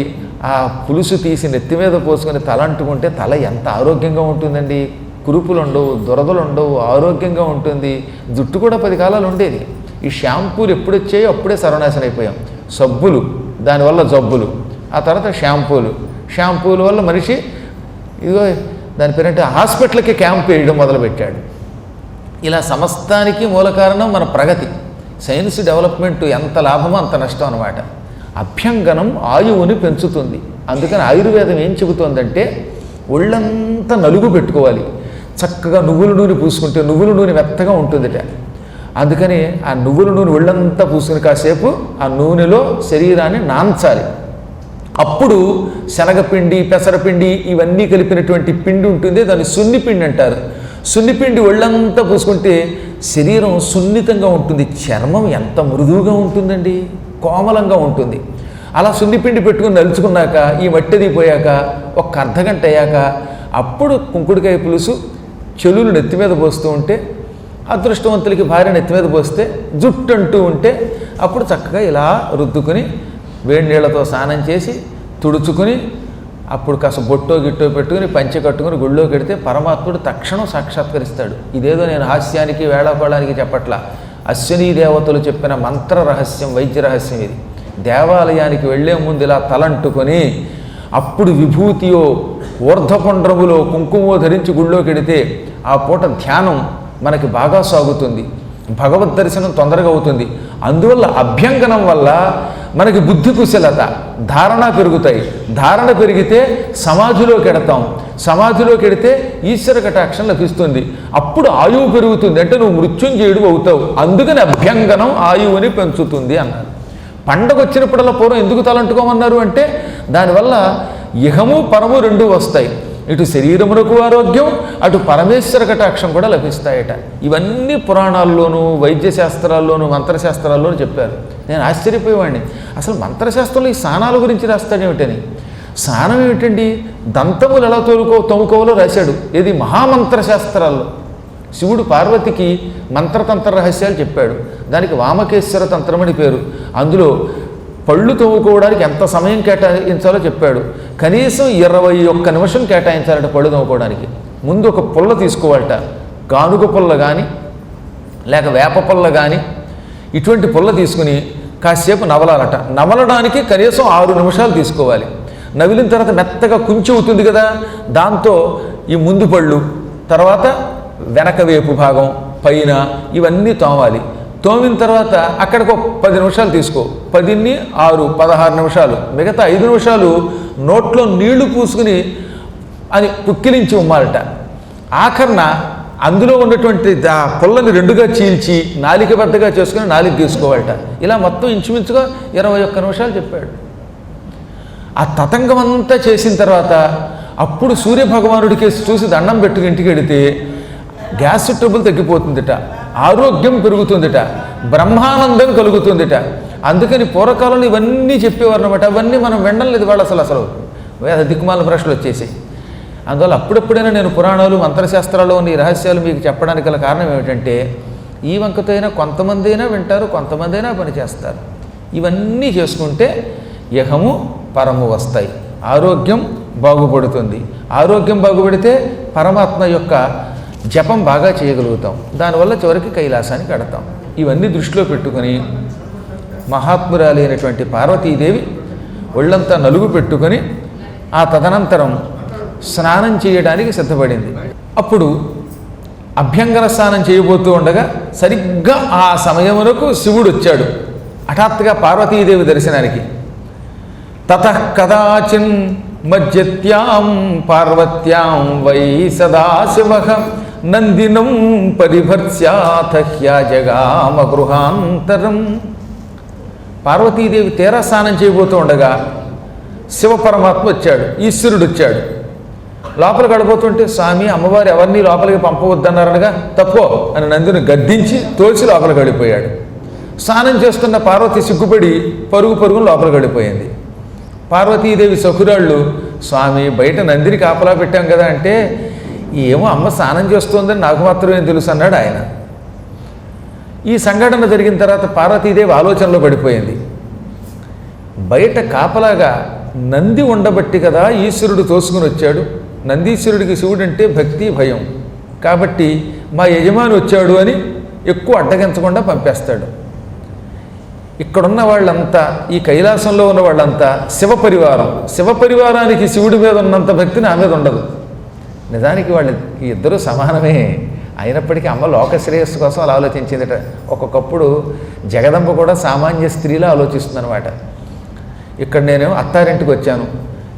ఆ పులుసు తీసి నెత్తి మీద పోసుకొని తల అంటుకుంటే తల ఎంత ఆరోగ్యంగా ఉంటుందండి. కురుపులు ఉండవు, దురదలు ఉండవు, ఆరోగ్యంగా ఉంటుంది. జుట్టు కూడా 10 కాలాలు ఉండేది. ఈ షాంపూలు ఎప్పుడు వచ్చాయో అప్పుడే సర్వనాశనం అయిపోయాం. సబ్బులు, దానివల్ల జబ్బులు, ఆ తర్వాత షాంపూల వల్ల మనిషి ఇదిగో దాని పేరంటే హాస్పిటల్కి క్యాంప్ వేయడం మొదలుపెట్టాడు. ఇలా సమస్తానికి మూల కారణం మన ప్రగతి, సైన్స్ డెవలప్మెంట్. ఎంత లాభమో అంత నష్టం అన్నమాట. అభ్యంగనం ఆయువుని పెంచుతుంది. అందుకని ఆయుర్వేదం ఏం చెబుతోందంటే ఒళ్ళంతా నలుగు పెట్టుకోవాలి. చక్కగా నువ్వుల నూనె పూసుకుంటే నువ్వుల నూనె మెత్తగా ఉంటుందిట. అందుకని ఆ నువ్వుల నూనె ఒళ్ళంతా పూసుకుని కాసేపు ఆ నూనెలో శరీరాన్ని నాంచాలి. అప్పుడు శనగపిండి, పెసరపిండి ఇవన్నీ కలిపినటువంటి పిండి ఉంటుంది, దాన్ని సున్నిపిండి అంటారు. సున్నిపిండి ఒళ్ళంతా పూసుకుంటే శరీరం సున్నితంగా ఉంటుంది. చర్మం ఎంత మృదువుగా ఉంటుందండి, కోమలంగా ఉంటుంది. అలా సున్నిపిండి పెట్టుకుని నలుచుకున్నాక ఈ మట్టిది పోయాక ఒక అర్ధగంట అయ్యాక అప్పుడు కుంకుడుకాయ పులుసు చెలులు నెత్తి మీద పోస్తూ ఉంటే, అదృష్టవంతులకి భార్య నెత్తి మీద పోస్తే జుట్టు అంటూ ఉంటే అప్పుడు చక్కగా ఇలా రుద్దుకుని వేడి నీళ్లతో స్నానం చేసి తుడుచుకుని అప్పుడు కాస్త బొట్టో గిట్టో పెట్టుకుని పంచె కట్టుకుని గుళ్ళో పెడితే పరమాత్ముడు తక్షణం సాక్షాత్కరిస్తాడు. ఇదేదో నేను హాస్యానికి వేళాకోళానికి చెప్పట్లా, అశ్వినీ దేవతలు చెప్పిన మంత్ర రహస్యం, వైద్య రహస్యం ఇది. దేవాలయానికి వెళ్లే ముందు ఇలా తలంటుకొని అప్పుడు విభూతియో ఊర్ధపుండ్రములో కుంకుమో ధరించి గుళ్ళోకి వెడితే ఆ పూట ధ్యానం మనకి బాగా సాగుతుంది, భగవద్ దర్శనం తొందరగా అవుతుంది. అందువల్ల అభ్యంగనం వల్ల మనకి బుద్ధి కుశలత, ధారణ పెరుగుతాయి. ధారణ పెరిగితే సమాధిలోకి ఎడతాం, సమాధిలోకి ఎడితే ఈశ్వర కటాక్షం లభిస్తుంది. అప్పుడు ఆయువు పెరుగుతుంది, అంటే నువ్వు మృత్యుంజయుడు అవుతావు. అందుకని అభ్యంగనం ఆయువుని పెంచుతుంది అన్నారు. పండగ వచ్చినప్పుడల్లా పూర్వం ఎందుకు తలంటుకోమన్నారు అంటే దానివల్ల ఇహము పరము రెండూ వస్తాయి. ఇటు శరీరమునకు ఆరోగ్యం, అటు పరమేశ్వర కటాక్షం కూడా లభిస్తాయట. ఇవన్నీ పురాణాల్లోనూ వైద్య శాస్త్రాల్లోనూ మంత్రశాస్త్రాల్లోనూ చెప్పారు. నేను ఆశ్చర్యపోయేవాడిని, అసలు మంత్రశాస్త్రంలో ఈ స్నానాల గురించి రాస్తాడేమిటని. స్నానం ఏమిటండి, దంతములు ఎలా తోముకోవాలో రాశాడు. ఇది మహామంత్రశాస్త్రాల్లో శివుడు పార్వతికి మంత్రతంత్ర రహస్యాలు చెప్పాడు. దానికి వామకేశ్వర తంత్రమని పేరు. అందులో పళ్ళు తోముకోవడానికి ఎంత సమయం కేటాయించాలో చెప్పాడు. కనీసం 21 నిమిషం కేటాయించాలట పళ్ళు తోముకోవడానికి. ముందు ఒక పుల్ల తీసుకోవాలట, గానుగ పుల్ల కానీ లేక వేప పుల్ల కానీ ఇటువంటి పుల్ల తీసుకుని కాసేపు నవలాలట. నవలడానికి కనీసం 6 నిమిషాలు తీసుకోవాలి. నవిలిన తర్వాత మెత్తగా కుంచి అవుతుంది కదా, దాంతో ఈ ముందు పళ్ళు, తర్వాత వెనక వేపు భాగం, పైన ఇవన్నీ తోమాలి. తోమిన తర్వాత అక్కడికి 10 నిమిషాలు తీసుకో, 10ని 6 16 నిమిషాలు, మిగతా 5 నిమిషాలు నోట్లో నీళ్లు పూసుకుని అని పుక్కిలించి ఉమ్మాలట. ఆఖరణ అందులో ఉన్నటువంటి ఆ పుల్లని 2గా చీల్చి నాలిక బద్దగా చేసుకుని నాలిక గీసుకోవాలట. ఇలా మొత్తం ఇంచుమించుగా 21 నిమిషాలు చెప్పాడు. ఆ తతంగం అంతా చేసిన తర్వాత అప్పుడు సూర్యభగవానుడికి చూసి దండం పెట్టుకు ఇంటికి వెడితే గ్యాస్ ట్రబుల్ తగ్గిపోతుందిట, ఆరోగ్యం పెరుగుతుందిట, బ్రహ్మానందం కలుగుతుందిట. అందుకని పూర్వకాలంలో ఇవన్నీ చెప్పేవారు అనమాట. అవన్నీ మనం వినలేదు వాళ్ళు అసలు దిక్కుమాల ప్రశ్నలు వచ్చేసాయి. అందువల్ల అప్పుడెప్పుడైనా నేను పురాణాలు మంత్రశాస్త్రాల్లో ఉన్న ఈ రహస్యాలు మీకు చెప్పడానికి గల కారణం ఏమిటంటే ఈ వంకతో అయినా కొంతమంది అయినా వింటారు, కొంతమంది అయినా పని చేస్తారు. ఇవన్నీ చేసుకుంటే యహము పరము వస్తాయి, ఆరోగ్యం బాగుపడుతుంది. ఆరోగ్యం బాగుపడితే పరమాత్మ యొక్క జపం బాగా చేయగలుగుతాం. దానివల్ల చివరికి కైలాసానికి కడతాం. ఇవన్నీ దృష్టిలో పెట్టుకొని మహాత్మురాలి అయినటువంటి పార్వతీదేవి ఒళ్ళంతా నలుగు పెట్టుకొని ఆ తదనంతరం స్నానం చేయడానికి సిద్ధపడింది. అప్పుడు అభ్యంగన స్నానం చేయబోతూ ఉండగా సరిగ్గా ఆ సమయమునకు శివుడు వచ్చాడు హఠాత్తుగా పార్వతీదేవి దర్శనానికి. తతః కదాచిన్ మజ్జత్యాం పార్వత్యాం వై సదాశివః నందినం పరిభర్త్యాథ హ్యాజగామ గృహాంతరం. పార్వతీదేవి తీరా స్నానం చేయబోతూ ఉండగా శివపరమాత్మ వచ్చాడు, ఈశ్వరుడు వచ్చాడు. లోపల గడిపోతుంటే స్వామి అమ్మవారు ఎవరిని లోపలికి పంపవద్దన్నారనగా తప్పో అని నందిని గద్దించి తోసి లోపల గడిపోయాడు. స్నానం చేస్తున్న పార్వతి సిగ్గుపడి పరుగును లోపల గడిపోయింది. పార్వతీదేవి సఖురాళ్ళు స్వామి బయట నందిని కాపలా పెట్టాం కదా అంటే ఏమో అమ్మ స్నానం చేస్తోందని నాకు మాత్రమే తెలుసు అన్నాడు ఆయన. ఈ సంఘటన జరిగిన తర్వాత పార్వతీదేవి ఆలోచనలో పడిపోయింది. బయట కాపలాగా నంది ఉండబట్టి కదా ఈశ్వరుడు తోసుకుని వచ్చాడు. నందీశ్వరుడికి శివుడు అంటే భక్తి భయం కాబట్టి మా యజమాని వచ్చాడు అని ఎక్కువ అడ్డగించకుండా పంపేస్తాడు. ఇక్కడున్న వాళ్ళంతా ఈ కైలాసంలో ఉన్న వాళ్ళంతా శివపరివారం. శివపరివారానికి శివుడి మీద ఉన్నంత భక్తి నా మీద ఉండదు. నిజానికి వాళ్ళు ఇద్దరూ సమానమే అయినప్పటికీ అమ్మ లోక శ్రేయస్సు కోసం అలా ఆలోచించిందట. ఒక్కొక్కప్పుడు జగదంబ కూడా సామాన్య స్త్రీలా ఆలోచిస్తుందన్నమాట. ఇక్కడ నేను అత్తారింటికి వచ్చాను,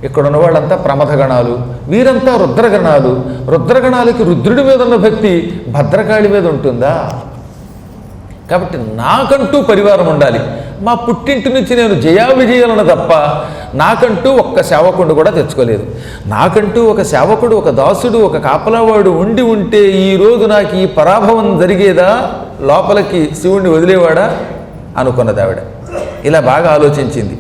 ఇక్కడ ఉన్న వాళ్ళంతా ప్రమథగణాలు, వీరంతా రుద్రగణాలు. రుద్రగణాలకి రుద్రుడి మీద ఉన్న భక్తి భద్రకాళి మీద ఉంటుందా? కాబట్టి నాకంటూ పరివారం ఉండాలి. మా పుట్టింటి నుంచి నేను జయా విజయాలను తప్ప నాకంటూ ఒక్క సేవకుడు కూడా తెచ్చుకోలేదు. నాకంటూ ఒక సేవకుడు, ఒక దాసుడు, ఒక కాపలావాడు ఉండి ఉంటే ఈరోజు నాకు ఈ పరాభవం జరిగేదా, లోపలికి శివుణ్ణి వదిలేవాడా అనుకున్నది ఆవిడ. ఇలా బాగా ఆలోచించింది.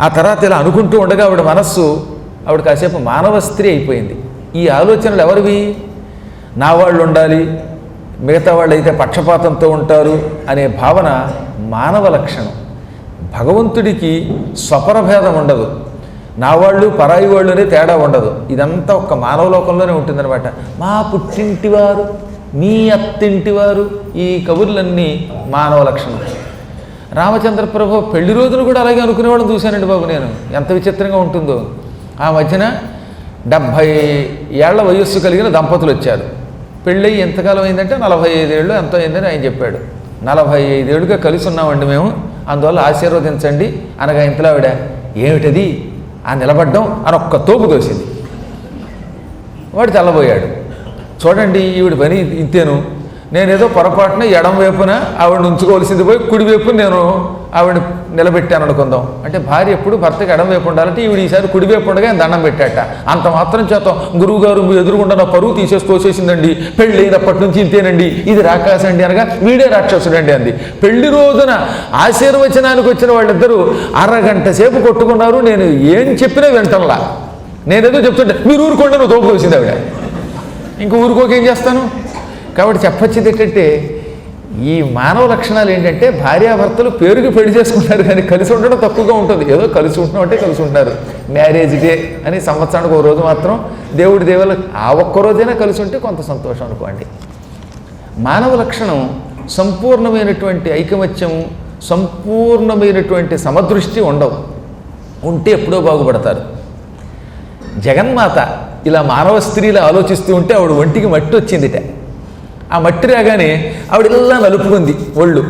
ఆ తర్వాత ఇలా అనుకుంటూ ఉండగా ఆవిడ మనస్సు ఆవిడ కాసేపు మానవ స్త్రీ అయిపోయింది. ఈ ఆలోచనలు ఎవరివి? నా వాళ్ళు ఉండాలి, మిగతా వాళ్ళు అయితే పక్షపాతంతో ఉంటారు అనే భావన మానవ లక్షణం. భగవంతుడికి స్వపరభేదం ఉండదు. నా వాళ్ళు పరాయి వాళ్ళు అనే తేడా ఉండదు. ఇదంతా ఒక్క మానవ లోకంలోనే ఉంటుందన్నమాట. మా పుట్టింటివారు, మీ అత్తింటివారు, ఈ కబుర్లన్నీ మానవ లక్షణం. రామచంద్ర ప్రభు పెళ్లి రోజులు కూడా అలాగే అనుకునేవాళ్ళని చూశానండి బాబు నేను. ఎంత విచిత్రంగా ఉంటుందో. ఆ మధ్యన 70 ఏళ్ల వయస్సు కలిగిన దంపతులు వచ్చారు. పెళ్ళయి ఎంతకాలం అయిందంటే 45 ఏళ్ళు ఎంతో అయిందని ఆయన చెప్పాడు. 45 ఏళ్ళుగా కలిసి ఉన్నామండి మేము, అందువల్ల ఆశీర్వదించండి అనగా ఇంతలో ఆవిడ ఏమిటది ఆ నిలబడ్డం అని ఒక్క తోపు తోసింది. వాడు తెల్లబోయాడు. చూడండి ఈవిడ పని ఇంతేను. నేనేదో పొరపాటున ఎడం వైపున ఆవిడని ఉంచుకోవాల్సింది పోయి కుడివైపు నేను ఆవిడ నిలబెట్టాను అనుకుందాం. అంటే భార్య ఎప్పుడు భర్తకి ఎడం వైపు ఉండాలంటే ఈవిడ ఈసారి కుడివైపు ఉండగా దండం పెట్టాట. అంత మాత్రం చేత గురువుగారు ఎదురుగుండా నా పరువు తీసేసి తోసేసిందండి, పెళ్ళి అయినప్పటి నుంచి ఇంతేనండి, ఇది రాకాసండి అనగా వీడే రాక్షసుడండి అంది. పెళ్లి రోజున ఆశీర్వచనానికి వచ్చిన వాళ్ళిద్దరూ అరగంట సేపు కొట్టుకున్నారు. నేను ఏం చెప్పినా వింటంలా. నేనేదో చెప్తుంటే మీరు ఊరుకోండి నువ్వు తోపు తోసింది ఆవిడ. ఇంక ఊరుకోకేం చేస్తాను. కాబట్టి చెప్పొచ్చేది ఏంటంటే ఈ మానవ లక్షణాలు ఏంటంటే భార్యాభర్తలు పేరుకి పెళ్లి చేసుకుంటారు కానీ కలిసి ఉండడం తక్కువగా ఉంటుంది. ఏదో కలిసి ఉంటున్నాం అంటే కలిసి ఉంటారు. మ్యారేజ్ డే అని సంవత్సరానికి ఒక రోజు మాత్రం దేవుడి దేవులు ఆ ఒక్కరోజైనా కలిసి ఉంటే కొంత సంతోషం అనుకోండి. మానవ లక్షణం సంపూర్ణమైనటువంటి ఐకమత్యము, సంపూర్ణమైనటువంటి సమదృష్టి ఉండవు. ఉంటే ఎప్పుడో బాగుపడతారు. జగన్మాత ఇలా మానవ స్త్రీలు ఆలోచిస్తూ ఉంటే ఆవిడ ఒంటికి మట్టి వచ్చిందిట. ఆ మట్టి రాగానే ఆవిడ ఇలా నలుపుకుంది ఒళ్ళు.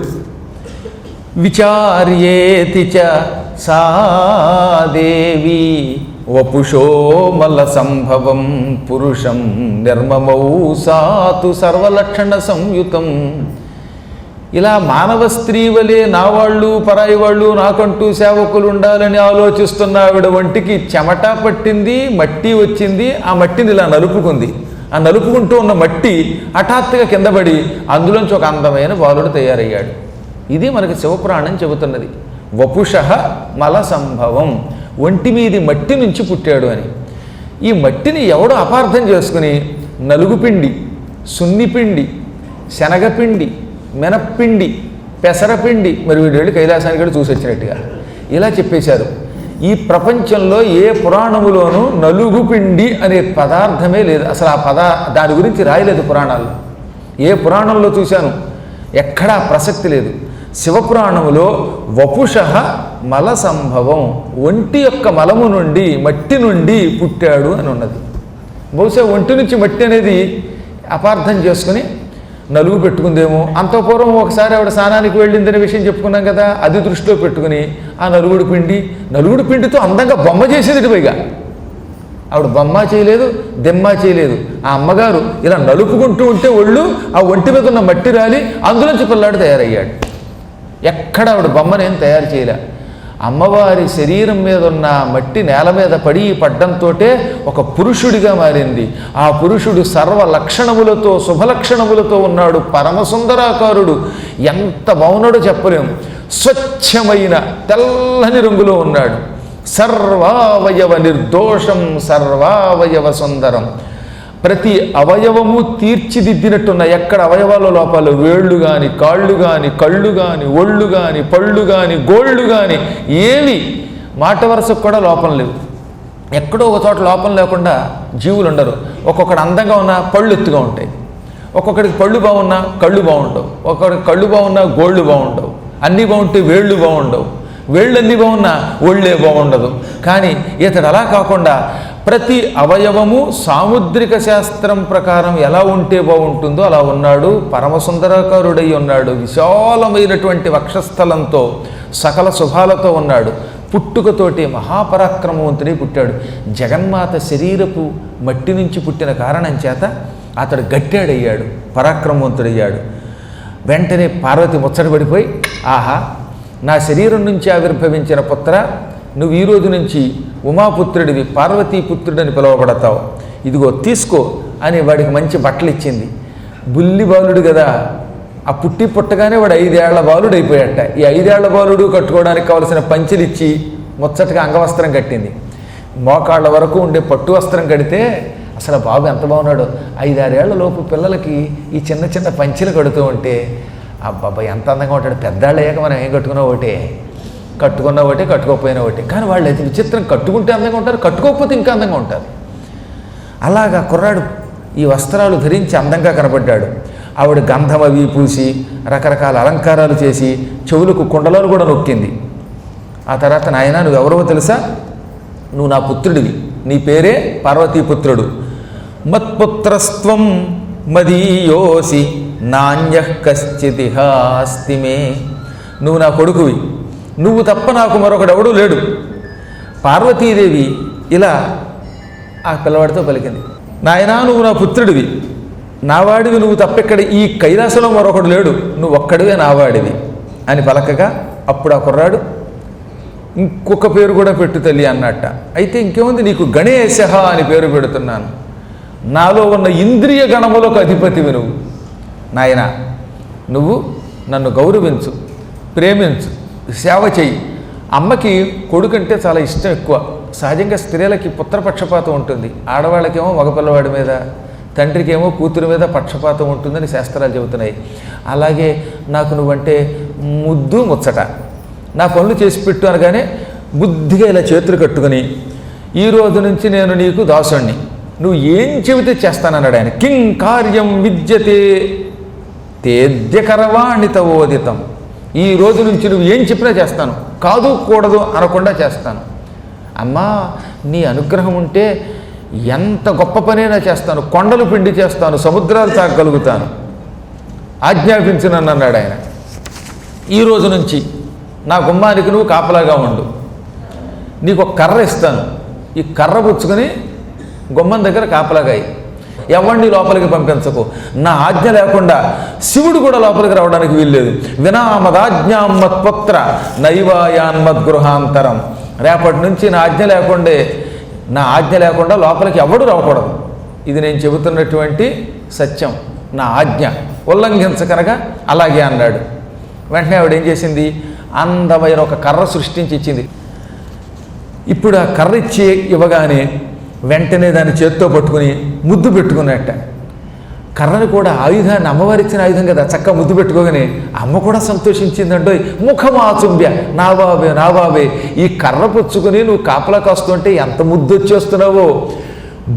విచార్యేతి చ సా దేవి వపుషో మల సంభవం పురుషం నిర్మమౌ సాతు సర్వలక్షణ సంయుతం. ఇలా మానవ స్త్రీ వలె నా వాళ్ళు పరాయి వాళ్ళు నాకంటూ సేవకులు ఉండాలని ఆలోచిస్తున్న ఆవిడ ఒంటికి చెమట పట్టింది, మట్టి వచ్చింది. ఆ మట్టిని ఇలా నలుపుకుంది. ఆ నలుపుకుంటూ ఉన్న మట్టి హఠాత్తుగా కిందపడి అందులోంచి ఒక అందమైన బాలుడు తయారయ్యాడు. ఇది మనకి శివపురాణం చెబుతున్నది. వపుషః మల సంభవం, ఒంటి మీది మట్టి నుంచి పుట్టాడు అని. ఈ మట్టిని ఎవడో అపార్థం చేసుకుని నలుగుపిండి, సున్నిపిండి, శనగపిండి, మినప్పిండి, పెసరపిండి, మరి వీడు వెళ్ళి కైలాసానికి వెళ్ళి చూసి వచ్చినట్టుగా ఇలా చెప్పేశారు. ఈ ప్రపంచంలో ఏ పురాణములోనూ నలుగుపిండి అనే పదార్థమే లేదు. అసలు దాని గురించి రాయలేదు పురాణాల్లో. ఏ పురాణంలో చూశాను ఎక్కడా ప్రసక్తి లేదు. శివపురాణములో వపుషః మల సంభవం, ఒంటి యొక్క మలము నుండి మట్టి నుండి పుట్టాడు అని ఉన్నది. బహుశా ఒంటి నుంచి మట్టి అనేది అపార్థం చేసుకుని నలుగు పెట్టుకుందేమో. అంత పూర్వం ఒకసారి ఆవిడ స్నానానికి వెళ్ళిందనే విషయం చెప్పుకున్నాం కదా, అది దృష్టిలో పెట్టుకుని ఆ నలుగుడు పిండితో అందంగా బొమ్మ చేసేది. పైగా ఆవిడ బొమ్మ చేయలేదు, దెమ్మ చేయలేదు. ఆ అమ్మగారు ఇలా నలుపుకుంటూ ఉంటే ఒళ్ళు ఆ ఒంటి మీద ఉన్న మట్టి రాలి అందులోంచి పిల్లాడు తయారయ్యాడు. ఎక్కడ ఆవిడ బొమ్మనేం తయారు చేయలే. అమ్మవారి శరీరం మీద ఉన్న మట్టి నేల మీద పడ్డంతో ఒక పురుషుడిగా మారింది. ఆ పురుషుడు సర్వ లక్షణములతో శుభలక్షణములతో ఉన్నాడు. పరమసుందరాకారుడు. ఎంత బాగున్నాడో చెప్పలేము. స్వచ్ఛమైన తెల్లని రంగులో ఉన్నాడు. సర్వావయవ నిర్దోషం, సర్వావయవ సుందరం. ప్రతి అవయవము తీర్చిదిద్దినట్టున్న, ఎక్కడ అవయవాల లోపాలు, వేళ్ళు కానీ, కాళ్ళు కానీ, కళ్ళు కానీ, ఒళ్ళు కానీ, పళ్ళు కానీ, గోళ్ళు కానీ ఏవి మాట వరుసకు కూడా లోపం లేవు. ఎక్కడో ఒక చోట లోపం లేకుండా జీవులు ఉండరు. ఒక్కొక్కడు అందంగా ఉన్నా పళ్ళు ఎత్తుగా ఉంటాయి, ఒక్కొక్కడికి పళ్ళు బాగున్నా కళ్ళు బాగుండవు, ఒక్కొక్కడికి కళ్ళు బాగున్నా గోళ్ళు బాగుండవు, అన్నీ బాగుంటే వేళ్ళు బాగుండవు, వేళ్ళు అన్నీ బాగున్నా ఒళ్ళే బాగుండదు. కానీ ఇతడు అలా కాకుండా ప్రతి అవయవము సాముద్రిక శాస్త్రం ప్రకారం ఎలా ఉంటే బాగుంటుందో అలా ఉన్నాడు. పరమసుందరాకారుడై ఉన్నాడు. విశాలమైనటువంటి వక్షస్థలంతో సకల శుభాలతో ఉన్నాడు. పుట్టుకతోటి మహాపరాక్రమవంతుడై పుట్టాడు. జగన్మాత శరీరపు మట్టి నుంచి పుట్టిన కారణం చేత అతడు గట్టాడయ్యాడు, పరాక్రమవంతుడయ్యాడు. వెంటనే పార్వతి ముచ్చటపడిపోయి, ఆహా, నా శరీరం నుంచి ఆవిర్భవించిన పుత్ర, నువ్వు ఈ రోజు నుంచి ఉమాపుత్రుడివి, పార్వతీపుత్రుడని పిలువబడతావు, ఇదిగో తీసుకో అని వాడికి మంచి బట్టలు ఇచ్చింది. బుల్లి బాలుడు కదా, ఆ పుట్టగానే వాడు 5 ఏళ్ల బాలుడు అయిపోయాట. ఈ 5 ఏళ్ల బాలుడు కట్టుకోవడానికి కావలసిన పంచెలు ఇచ్చి ముచ్చటగా అంగవస్త్రం కట్టింది. మోకాళ్ళ వరకు ఉండే పట్టు వస్త్రం కడితే అసలు బాబు ఎంత బాగున్నాడు. 5-6 ఏళ్ల లోపు పిల్లలకి ఈ చిన్న చిన్న పంచెలు కడుతూ ఉంటే అబ్బాబ్బా ఎంత అందంగా ఉంటాడు. పెద్దాళ్ళు అయ్యాక మనం ఏం కట్టుకున్నా ఒకటే. కట్టుకున్న ఒకటి కట్టుకోకపోయినా ఒకటి. కానీ వాళ్ళు అయితే విచిత్రం, కట్టుకుంటే అందంగా ఉంటారు, కట్టుకోకపోతే ఇంకా అందంగా ఉంటారు. అలాగా కుర్రాడు ఈ వస్త్రాలు ధరించి అందంగా కనబడ్డాడు. ఆవిడ గంధం అవి పూసి రకరకాల అలంకారాలు చేసి చెవులకు కుండలాలు కూడా నొక్కింది. ఆ తర్వాత నాయన నువ్వెవరో తెలుసా, నువ్వు నా పుత్రుడివి, నీ పేరే పార్వతీపుత్రుడు. మత్పుత్రస్త్వం మదీయోసి నాణ్యః కశ్చితిహాస్తి మే. నువ్వు నా కొడుకువి, నువ్వు తప్ప నాకు మరొకడెవడూ లేడు. పార్వతీదేవి ఇలా ఆ పిల్లవాడితో పలికింది, నాయనా నువ్వు నా పుత్రుడివి, నావాడివి నువ్వు తప్పెక్కడ ఈ కైలాసంలో మరొకడు లేడు, నువ్వు ఒక్కడివే నావాడివి అని పలకగా అప్పుడు ఆ కుర్రాడు ఇంకొక పేరు కూడా పెట్టు తల్లి అన్నట్ట. అయితే ఇంకేముంది, నీకు గణేశ అని పేరు పెడుతున్నాను, నాలో ఉన్న ఇంద్రియ గణములకు అధిపతివి నువ్వు. నాయన నువ్వు నన్ను గౌరవించు, ప్రేమించు, సేవ చెయ్యి. అమ్మకి కొడుకంటే చాలా ఇష్టం ఎక్కువ. సహజంగా స్త్రీలకి పుత్రపక్షపాతం ఉంటుంది, ఆడవాళ్ళకేమో మగపిల్లవాడి మీద, తండ్రికేమో కూతురు మీద పక్షపాతం ఉంటుందని శాస్త్రాలు చెబుతున్నాయి. అలాగే నాకు నువ్వంటే ముద్దు ముచ్చట, నా పనులు చేసి పెట్టు అనగానే బుద్ధిగా ఇలా చేతులు కట్టుకుని ఈ రోజు నుంచి నేను నీకు దాసుణ్ణి, నువ్వు ఏం చెబితే చేస్తానన్నాడు ఆయన. కిం కార్యం విద్యతే తేద్యకరవాణితవోదితం. ఈ రోజు నుంచి నువ్వు ఏం చెప్పినా చేస్తాను, కాదు కూడదు అనకుండా చేస్తాను. అమ్మా నీ అనుగ్రహం ఉంటే ఎంత గొప్ప పనైనా చేస్తాను, కొండలు పిండి చేస్తాను, సముద్రాలు తాగలుగుతాను, ఆజ్ఞాపించు నన్ను అన్నాడు ఆయన. ఈ రోజు నుంచి నా గుమ్మానికి నువ్వు కాపలాగా ఉండు, నీకు ఒక కర్ర ఇస్తాను, ఈ కర్ర పుచ్చుకొని గుమ్మం దగ్గర కాపలాగా ఎవరిని లోపలికి పంపించకు, నా ఆజ్ఞ లేకుండా శివుడు కూడా లోపలికి రావడానికి వీల్లేదు. వినామదాజ్ఞాం మత్పుత్ర నైవాయాన్మద్గృహాంతరం. రేపటి నుంచి నా ఆజ్ఞ లేకుండా లోపలికి ఎవడు రాకూడదు. ఇది నేను చెబుతున్నటువంటి సత్యం, నా ఆజ్ఞ ఉల్లంఘించకనగా అలాగే అన్నాడు. వెంటనే ఆవిడ ఏం చేసింది, అందమైన ఒక కర్ర సృష్టించి ఇచ్చింది. ఇప్పుడు ఆ కర్ర ఇవ్వగానే వెంటనే దాన్ని చేత్తో పట్టుకుని ముద్దు పెట్టుకున్నట్ట. కర్రను కూడా ఆయుధాన్ని, అమ్మవారి ఇచ్చిన ఆయుధం కదా, చక్కగా ముద్దు పెట్టుకోగానే అమ్మ కూడా సంతోషించిందండో. ముఖమాచుంబ్య, నా బాబే నా బాబే, ఈ కర్ర పుచ్చుకొని నువ్వు కాపలా కాస్తుంటే ఎంత ముద్దు వచ్చేస్తున్నావో,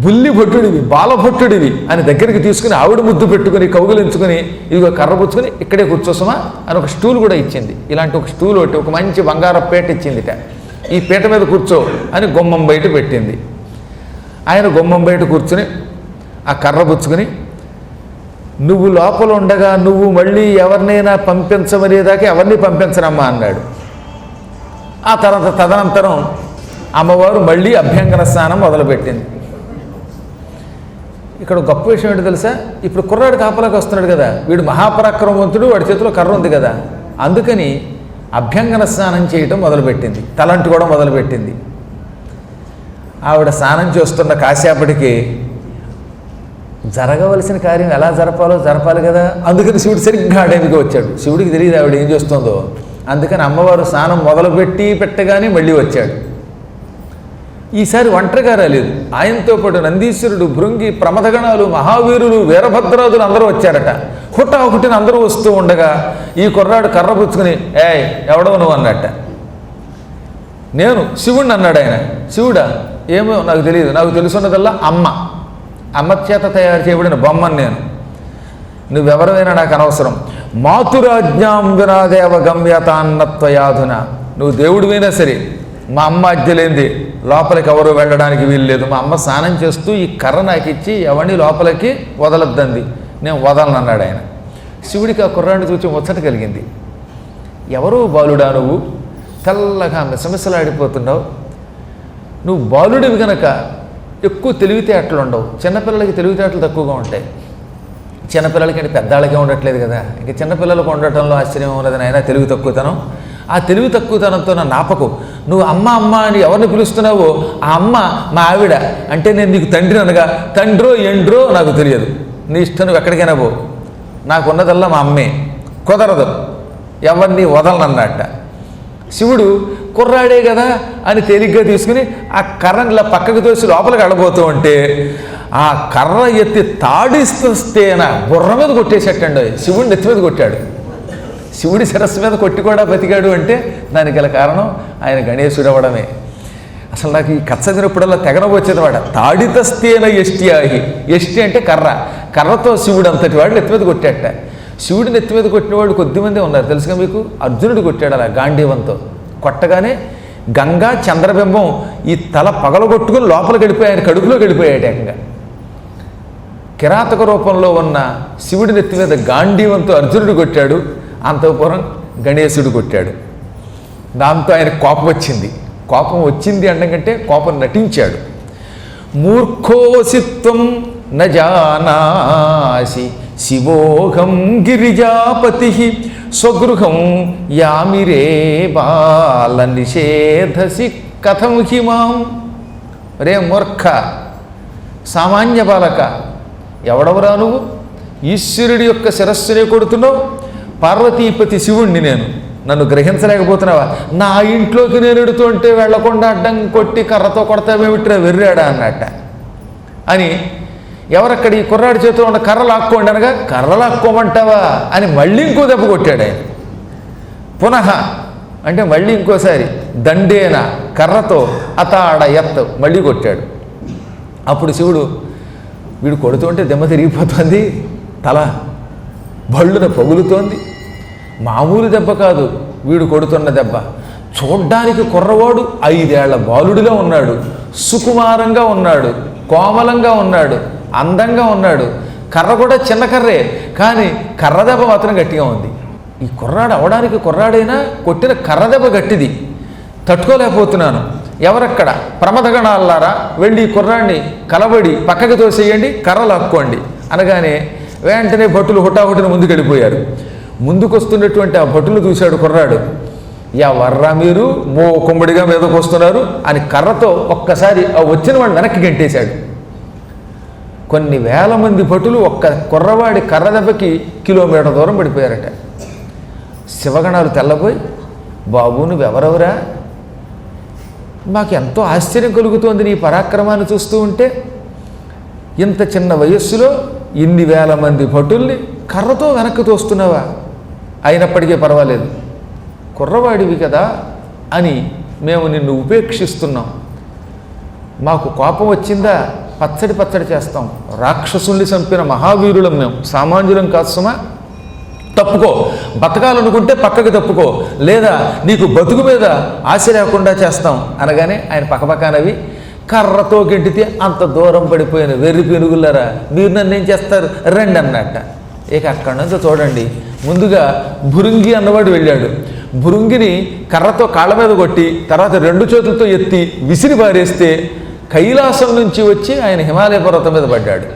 బుల్లి భట్టుడివి, బాలభట్టుడివి అని దగ్గరికి తీసుకుని ఆవిడ ముద్దు పెట్టుకుని కౌగులించుకుని ఇదిగో కర్ర పుచ్చుకొని ఇక్కడే కూర్చోసమా అని ఒక స్టూల్ కూడా ఇచ్చింది. ఇలాంటి ఒక స్టూల్ ఒకటి, ఒక మంచి బంగారపు పీట ఇచ్చిందిట. ఈ పీట మీద కూర్చో అని గుమ్మం బయట పెట్టింది. ఆయన గుమ్మం బయట కూర్చుని ఆ కర్ర పుచ్చుకొని, నువ్వు లోపల ఉండగా నువ్వు మళ్ళీ ఎవరినైనా పంపించమనేదాకా ఎవరిని పంపించనమ్మా అన్నాడు. ఆ తర్వాత తదనంతరం అమ్మవారు మళ్ళీ అభ్యంగన స్నానం మొదలుపెట్టింది. ఇక్కడ గొప్ప విషయం ఏంటో తెలుసా, ఇప్పుడు కుర్రాడు కాపలాకి వస్తున్నాడు కదా, వీడు మహాపరాక్రమవంతుడు, వాడి చేతిలో కర్ర ఉంది కదా, అందుకని అభ్యంగన స్నానం చేయటం మొదలుపెట్టింది, తలంటుకోవడం మొదలుపెట్టింది. ఆవిడ స్నానం చేస్తున్న కాసేపటికి జరగవలసిన కార్యం ఎలా జరపాలి కదా, అందుకని శివుడు సరిగ్గా ఆడేందుకు వచ్చాడు. శివుడికి తెలియదు ఆవిడ ఏం చేస్తుందో, అందుకని అమ్మవారు స్నానం పెట్టగానే మళ్ళీ వచ్చాడు. ఈసారి ఒంటరిగా రాలేదు, ఆయనతో పాటు నందీశ్వరుడు, భృంగి, ప్రమథగణాలు, మహావీరులు, వీరభద్రాదులు అందరూ వచ్చారట. హుటాహుటిని అందరూ వస్తూ ఉండగా ఈ కుర్రాడు కర్ర పుచ్చుకుని ఎవడో నువ్వు అన్నట్ట. నేను శివుణ్ణి అన్నాడు ఆయన. శివుడా, ఏమో నాకు తెలియదు, నాకు తెలుసున్నదల్లా అమ్మ చేత తయారు చేయబడిన బొమ్మను నేను, నువ్వెవరైనా నాకు అనవసరం. మాతురాజ్ఞాం వినాదేవ గమ్యతాన్నత్వయాధున. నువ్వు దేవుడివైనా సరే మా అమ్మ అజ్ఞలేంది లోపలికి ఎవరు వెళ్ళడానికి వీల్లేదు. మా అమ్మ స్నానం చేస్తూ ఈ కర్ర నాకు ఇచ్చి ఎవరిని లోపలికి వదలొద్దంది, నేను వదలనన్నాడు ఆయన. శివుడికి ఆ కుర్రాన్ని చూసి ముచ్చట కలిగింది. ఎవరో బాలుడా నువ్వు, తెల్లగా మిసమిసలాడిపోతున్నావు, నువ్వు బాలుడివి కనుక ఎక్కువ తెలివితేటలు ఉండవు, చిన్నపిల్లలకి తెలివితేటలు తక్కువగా ఉంటాయి. చిన్నపిల్లలకి అంటే పెద్దాళ్ళకే ఉండట్లేదు కదా, ఇంక చిన్నపిల్లలకు ఉండటంలో ఆశ్చర్యం ఉన్నదని అయినా తెలివి తక్కువతనం. ఆ తెలివి తక్కువతనంతో నన్ను ఆపకు. నువ్వు అమ్మ అని ఎవరిని పిలుస్తున్నావో ఆ అమ్మ మా ఆవిడ, అంటే నేను నీకు తండ్రి అనగా తండ్రో ఎండ్రో నాకు తెలియదు, నీ ఇష్టం, నువ్వు ఎక్కడికైనా పో, నాకున్నదల్లా మా అమ్మే, కుదరదు, ఎవరిని వదలనన్నట్ట. శివుడు కుర్రాడే కదా అని తేలిగ్గా తీసుకుని ఆ కర్రని ఇలా పక్కకు తోసి లోపలికి అడబోతూ ఉంటే ఆ కర్ర ఎత్తి తాడిస్తేన బుర్ర మీద కొట్టేసేటండి, శివుడిని నెత్తి మీద కొట్టాడు. శివుడి శిరస్సు మీద కొట్టి కూడా బతికాడు అంటే దానికి గల కారణం ఆయన గణేశుడు అవ్వడమే. అసలు నాకు ఈ కథ చదివినప్పుడల్లా తెగనవచ్చేదన్నమాట. తాడితస్తేన ఎష్టియాహి, ఎష్టి అంటే కర్ర, కర్రతో శివుడు అంతటి వాడు నెత్తి మీద కొట్టాట. శివుడి నెత్తి మీద కొట్టినవాడు కొద్దిమందే ఉన్నారు తెలుసుగా మీకు. అర్జునుడు కొట్టాడు అలా గాంధీవంతో. కొట్టగానే గంగా చంద్రబింబం ఈ తల పగలగొట్టుకుని లోపలికి వెళ్ళిపోయి ఆయన కడుపులోకి వెళ్ళిపోయాడు ఏకంగా. కిరాతక రూపంలో ఉన్న శివుడి నెత్తి మీద గాంధీవంతో అర్జునుడు కొట్టాడు, అంతఃపురం గణేశుడు కొట్టాడు. దాంతో ఆయన కోపం వచ్చింది. కోపం వచ్చింది అనకంటే కోపం నటించాడు. మూర్ఖోసిత్వం నజానాసి శివోహం గిరిజాపతి స్వగృహం యామిరే బాల నిషేధసి కథం హిమాం. రే మూర్ఖ, సామాన్య బాలక, ఎవడవరా నువ్వు? ఈశ్వరుడి యొక్క శిరస్సునే కొడుతున్నావు. పార్వతీపతి శివుణ్ణి నేను, నన్ను గ్రహించలేకపోతున్నావా? నా ఇంట్లోకి నేను ఎడుతుంటే వెళ్లకుండా అడ్డం కొట్టి కర్రతో కొడతావేమిట్రా వెర్రాడా అన్నట్ట అని. ఎవరక్కడ ఈ కుర్రాడి చేతిలో ఉన్న కర్ర లాక్కోండి అనగా కర్ర లాక్కోమంటావా అని మళ్ళీ ఇంకో దెబ్బ కొట్టాడు ఆయన. పునః అంటే మళ్ళీ ఇంకోసారి దండేన కర్రతో అతాడ ఎత్తు మళ్ళీ కొట్టాడు. అప్పుడు శివుడు వీడు కొడుతుంటే దెమ్మ తిరిగిపోతుంది, తల బళ్ళున పగులుతోంది. మామూలు దెబ్బ కాదు వీడు కొడుతున్న దెబ్బ. చూడ్డానికి కుర్రవాడు 5 ఏళ్ల బాలుడిలో ఉన్నాడు, సుకుమారంగా ఉన్నాడు, కోమలంగా ఉన్నాడు, అందంగా ఉన్నాడు. కర్ర కూడా చిన్న కర్రే, కానీ కర్ర దెబ్బ మాత్రం గట్టిగా ఉంది. ఈ కుర్రాడు అవడానికి కుర్రాడైనా కొట్టిన కర్ర దెబ్బ గట్టిది, తట్టుకోలేకపోతున్నాను. ఎవరక్కడ ప్రమదగణాలారా వెళ్ళి ఈ కుర్రాడిని కలబడి పక్కకి తోసేయండి, కర్ర లాక్కోండి అనగానే వెంటనే భటులు హుటాహుటిన ముందుకు వెళ్ళిపోయారు. ముందుకొస్తున్నటువంటి ఆ భటులు చూశాడు కుర్రాడు. ఎవర్రా మీరు మోకుమ్మడిగా మీదకు వస్తున్నారు అని కర్రతో ఒక్కసారి ఆ వచ్చిన వాడిని వెనక్కి గంటేశాడు. కొన్ని వేల మంది భటులు ఒక్క కుర్రవాడి కర్ర దెబ్బకి కిలోమీటర్ దూరం పడిపోయారట. శివగణాలు తెల్లబోయి, బాబు నువ్వెవరెవరా? మాకు ఎంతో ఆశ్చర్యం కలుగుతోంది నీ పరాక్రమాన్ని చూస్తూ ఉంటే. ఇంత చిన్న వయస్సులో ఇన్ని వేల మంది భటుల్ని కర్రతో వెనక్కి తోస్తున్నావా? అయినప్పటికీ పర్వాలేదు, కుర్రవాడివి కదా అని మేము నిన్ను ఉపేక్షిస్తున్నాం. మాకు కోపం వచ్చిందా పచ్చడి పచ్చడి చేస్తాం. రాక్షసుల్ని చంపిన మహావీరులం మేము, సామాన్యులం కాదు సుమా. తప్పుకో, బతకాలనుకుంటే పక్కకి తప్పుకో, లేదా నీకు బతుకు మీద ఆశ లేకుండా చేస్తాం అనగానే ఆయన పక్కపక్కనవి కర్రతో గెంటితే అంత దూరం పడిపోయిన వెర్రి పెనుగులరా మీరు నన్ను ఏం చేస్తారు రండి అన్నట్ట. ఇక అక్కడి నుంచి చూడండి, ముందుగా భృంగి అన్నవాడు వెళ్ళాడు. భృంగిని కర్రతో కాళ్ళ మీద కొట్టి తర్వాత 2 చేతులతో ఎత్తి విసిరి పారేస్తే కైలాసం నుంచి వచ్చి ఆయన హిమాలయ పర్వతం మీద పడ్డాడు.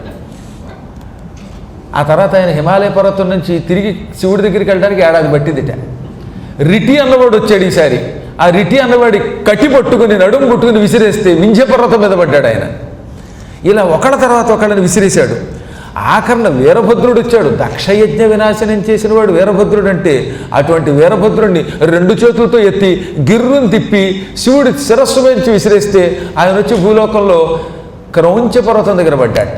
ఆ తర్వాత ఆయన హిమాలయ పర్వతం నుంచి తిరిగి శివుడి దగ్గరికి వెళ్ళడానికి ఏడాది పట్టిందిట. రిటి అన్నవాడు వచ్చాడు ఈసారి. ఆ రిటి అన్నవాడి కట్టి పట్టుకుని నడుము పుట్టుకుని విసిరేస్తే వింధ్య పర్వతం మీద పడ్డాడు ఆయన. ఇలా ఒకళ్ళ తర్వాత ఒకళ్ళని విసిరేశాడు. ఆఖరణ వీరభద్రుడు వచ్చాడు. దక్షయజ్ఞ వినాశనం చేసిన వాడు వీరభద్రుడు అంటే, అటువంటి వీరభద్రుడిని 2 చేతులతో ఎత్తి గిర్రుని తిప్పి శివుడి శిరస్సు నుంచి విసిరేస్తే ఆయన వచ్చి భూలోకంలో క్రౌంచ పర్వతం దగ్గర పడ్డాట.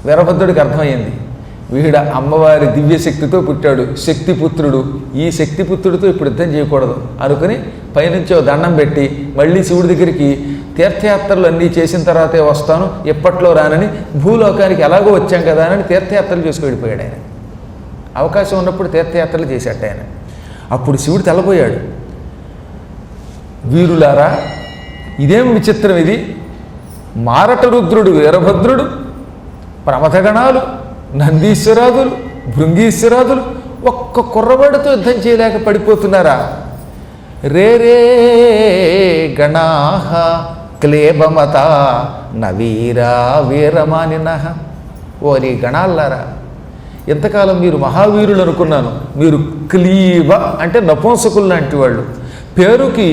వీరభద్రుడికి అర్థమైంది, వీడ అమ్మవారి దివ్యశక్తితో పుట్టాడు, శక్తిపుత్రుడు. ఈ శక్తిపుత్రుడితో ఇప్పుడు యుద్ధం చేయకూడదు అనుకుని పైనుంచి దండం పెట్టి మళ్ళీ శివుడి దగ్గరికి తీర్థయాత్రలు అన్నీ చేసిన తర్వాతే వస్తాను, ఎప్పట్లో రానని, భూలోకానికి ఎలాగో వచ్చాం కదా అని తీర్థయాత్రలు చేసుకు వెళ్ళిపోయాడు ఆయన. అవకాశం ఉన్నప్పుడు తీర్థయాత్రలు చేశాట ఆయన. అప్పుడు శివుడు తెల్లబోయాడు. వీరులారా, ఇదేం విచిత్రం ఇది! మారట రుద్రుడు వీరభద్రుడు, ప్రమథగణాలు, నందీశ్వరాదులు, భృంగీశ్వరాదులు ఒక్క కుర్రవాడితో యుద్ధం చేయలేక పడిపోతున్నారా? రే రే గణాహ క్లేబమత నవీరా వీరమానిన. ఓరి గణాల్లారా, ఎంతకాలం మీరు మహావీరులు అనుకున్నాను. మీరు క్లీబ అంటే నపుంసకులు లాంటి వాళ్ళు. పేరుకి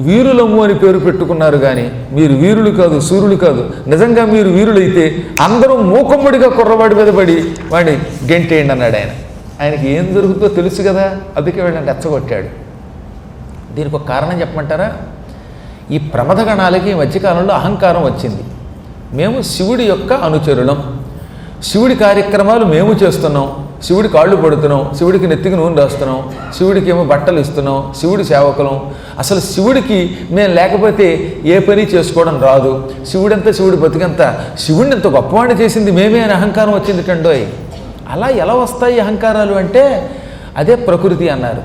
వీరులము అని పేరు పెట్టుకున్నారు, కానీ మీరు వీరులు కాదు, సూర్యులు కాదు. నిజంగా మీరు వీరులైతే అందరూ మూకుమ్మడిగా కుర్రవాడి మీద పడి వాడిని గెంటేయండి అన్నాడు ఆయన. ఆయనకి ఏం జరుగుతుందో తెలుసు కదా, అందుకే వీళ్ళని రెచ్చగొట్టాడు. దీనికి ఒక కారణం చెప్పమంటారా? ఈ ప్రమథగణాలకి ఈ మధ్యకాలంలో అహంకారం వచ్చింది. మేము శివుడి యొక్క అనుచరులం, శివుడి కార్యక్రమాలు మేము చేస్తున్నాం, శివుడి కాళ్ళు పడుతున్నాం, శివుడికి నెత్తికి నూనె రాస్తున్నాం, శివుడికి ఏమో బట్టలు ఇస్తున్నాం, శివుడి సేవకులం. అసలు శివుడికి మేము లేకపోతే ఏ పని చేసుకోవడం రాదు, శివుడంతా శివుడి బతికంతా, శివుడిని ఎంత గొప్పవాడిని చేసింది మేమే అని అహంకారం వచ్చింది కండోయ్. అలా ఎలా వస్తాయి అహంకారాలు అంటే అదే ప్రకృతి అన్నారు.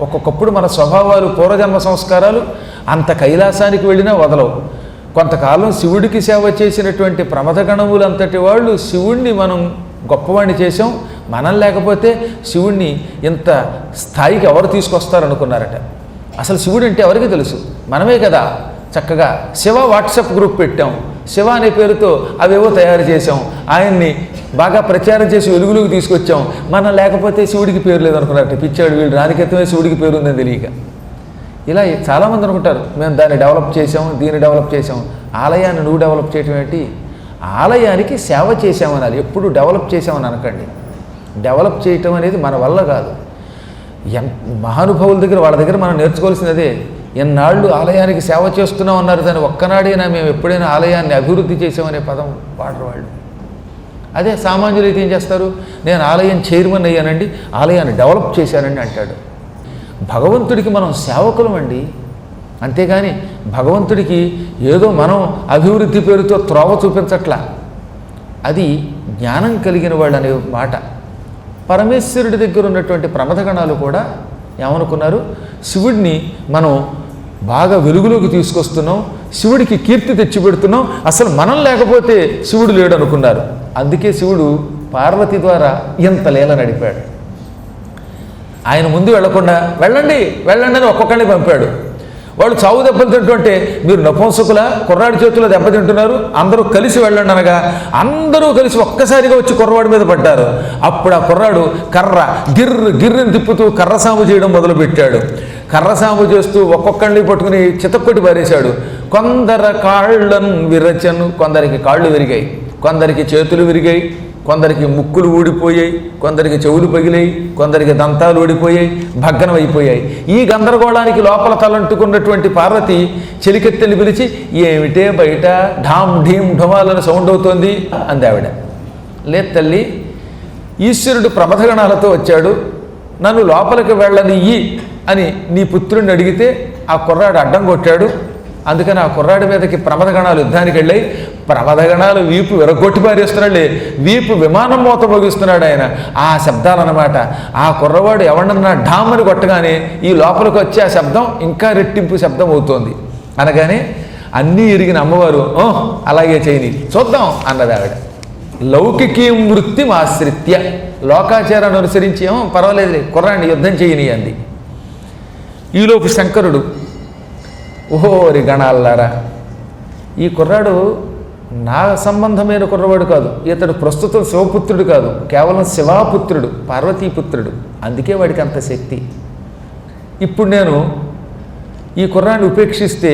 ఒక్కొక్కప్పుడు మన స్వభావాలు, పూర్వజన్మ సంస్కారాలు అంత కైలాసానికి వెళ్ళినా వదలవు. కొంతకాలం శివుడికి సేవ చేసినటువంటి ప్రమథగణములంతటి వాళ్ళు శివుణ్ణి మనం గొప్పవాణ్ణి చేసాం, మనం లేకపోతే శివుణ్ణి ఇంత స్థాయికి ఎవరు తీసుకొస్తారనుకున్నారట. అసలు శివుడు అంటే ఎవరికి తెలుసు? మనమే కదా. చక్కగా శివ వాట్సాప్ గ్రూప్ పెట్టాం, శివ అనే పేరుతో అవేవో తయారు చేసాం, ఆయన్ని బాగా ప్రచారం చేసి వెలుగులోకి తీసుకొచ్చాం. మనం లేకపోతే శివుడికి పేరు లేదనుకున్నారట. పిచ్చాడు వీళ్ళు, రానికెత్తమే శివుడికి పేరు ఉందని తెలియక. ఇలా చాలామంది అనుకుంటారు మేము దాన్ని డెవలప్ చేసాం, దీన్ని డెవలప్ చేసాం. ఆలయాన్ని నువ్వు డెవలప్ చేయటం ఏంటి? ఆలయానికి సేవ చేసామనాలి, ఎప్పుడు డెవలప్ చేసామని అనకండి. డెవలప్ చేయటం అనేది మన వల్ల కాదు. మహానుభావుల దగ్గర, వాళ్ళ దగ్గర మనం నేర్చుకోవాల్సినదే. ఎన్నాళ్ళు ఆలయానికి సేవ చేస్తున్నాం అన్నారు, దాన్ని ఒక్కనాడైనా మేము ఎప్పుడైనా ఆలయాన్ని అభివృద్ధి చేసామనే పదం వాడరు వాళ్ళు. అదే సామాన్యులు అయితే ఏం చేస్తారు, నేను ఆలయం చైర్మన్ అయ్యానండి, ఆలయాన్ని డెవలప్ చేశానండి అంటాడు. భగవంతుడికి మనం సేవకులం అండి, అంతేగాని భగవంతుడికి ఏదో మనం అభివృద్ధి పేరుతో త్రోవ చూపించట్లా. అది జ్ఞానం కలిగిన వాళ్ళు అనే మాట. పరమేశ్వరుడి దగ్గర ఉన్నటువంటి ప్రమథగణాలు కూడా ఏమనుకున్నారు, శివుడిని మనం బాగా వెలుగులోకి తీసుకొస్తున్నాం, శివుడికి కీర్తి తెచ్చిపెడుతున్నాం, అసలు మనం లేకపోతే శివుడు లేడు అనుకున్నారు. అందుకే శివుడు పార్వతి ద్వారా ఇంత లీల నడిపాడు. ఆయన ముందు వెళ్లకుండా వెళ్ళండి వెళ్ళండి అని ఒక్కొక్కరిని పంపాడు. వాళ్ళు చావు దెబ్బలు తింటుంటే మీరు నపుంసకుల కుర్రాడి చేతుల్లో దెబ్బతింటున్నారు, అందరూ కలిసి వెళ్ళండి అనగా అందరూ కలిసి ఒక్కసారిగా వచ్చి కుర్రవాడి మీద పడ్డారు. అప్పుడు ఆ కుర్రాడు కర్ర గిర్రని తిప్పుతూ కర్రసాము చేయడం మొదలుపెట్టాడు. కర్రసాము చేస్తూ ఒక్కొక్కరిని పట్టుకుని చితక్కొట్టి పారేశాడు. కొందరు కాళ్ళను విరచను, కొందరికి కాళ్ళు విరిగాయి, కొందరికి చేతులు విరిగాయి, కొందరికి ముక్కులు ఊడిపోయాయి, కొందరికి చెవులు పగిలాయి, కొందరికి దంతాలు ఊడిపోయాయి, భగ్నం అయిపోయాయి. ఈ గందరగోళానికి లోపల తలంటుకున్నటువంటి పార్వతి చెలికెత్తెని పిలిచి, ఏమిటే బయట ఢామ్ ఢీమ్ ఢమాలని సౌండ్ అవుతోంది అంది ఆవిడ. లేదు తల్లి, ఈశ్వరుడు ప్రమథగణాలతో వచ్చాడు, నన్ను లోపలికి వెళ్ళనియ్యి అని నీ పుత్రుడిని అడిగితే ఆ కుర్రాడు అడ్డం కొట్టాడు. అందుకని ఆ కుర్రాడి మీదకి ప్రమథగణాలు యుద్ధానికి వెళ్ళాయి. ప్రమథగణాలు వీపు విరగొట్టి పారేస్తున్నాడులే, వీపు విమానం మోత మోగిస్తున్నాడు ఆయన. ఆ శబ్దాలన్నమాట. ఆ కుర్రవాడు ఎవడన్నా ఢామ్ అని కొట్టగానే ఈ లోపలికి వచ్చే ఆ శబ్దం ఇంకా రెట్టింపు శబ్దం అవుతోంది. అనగానే అన్నీ ఎరిగిన అమ్మవారు అలాగే చేయని చూద్దాం అన్నది ఆవిడ. లౌకికీ వృత్తిం ఆశ్రిత్య, లోకాచారాన్ని అనుసరించి ఏమో పర్వాలేదు కుర్రాడిని యుద్ధం చేయని అంది. ఈలోపు శంకరుడు, ఓహోరి గణాలారా, ఈ కుర్రాడు నా సంబంధమైన కుర్రవాడు కాదు, ఇతడు ప్రస్తుతం శివపుత్రుడు కాదు, కేవలం శివాపుత్రుడు, పార్వతీపుత్రుడు, అందుకే వాడికి అంత శక్తి. ఇప్పుడు నేను ఈ కుర్రాన్ని ఉపేక్షిస్తే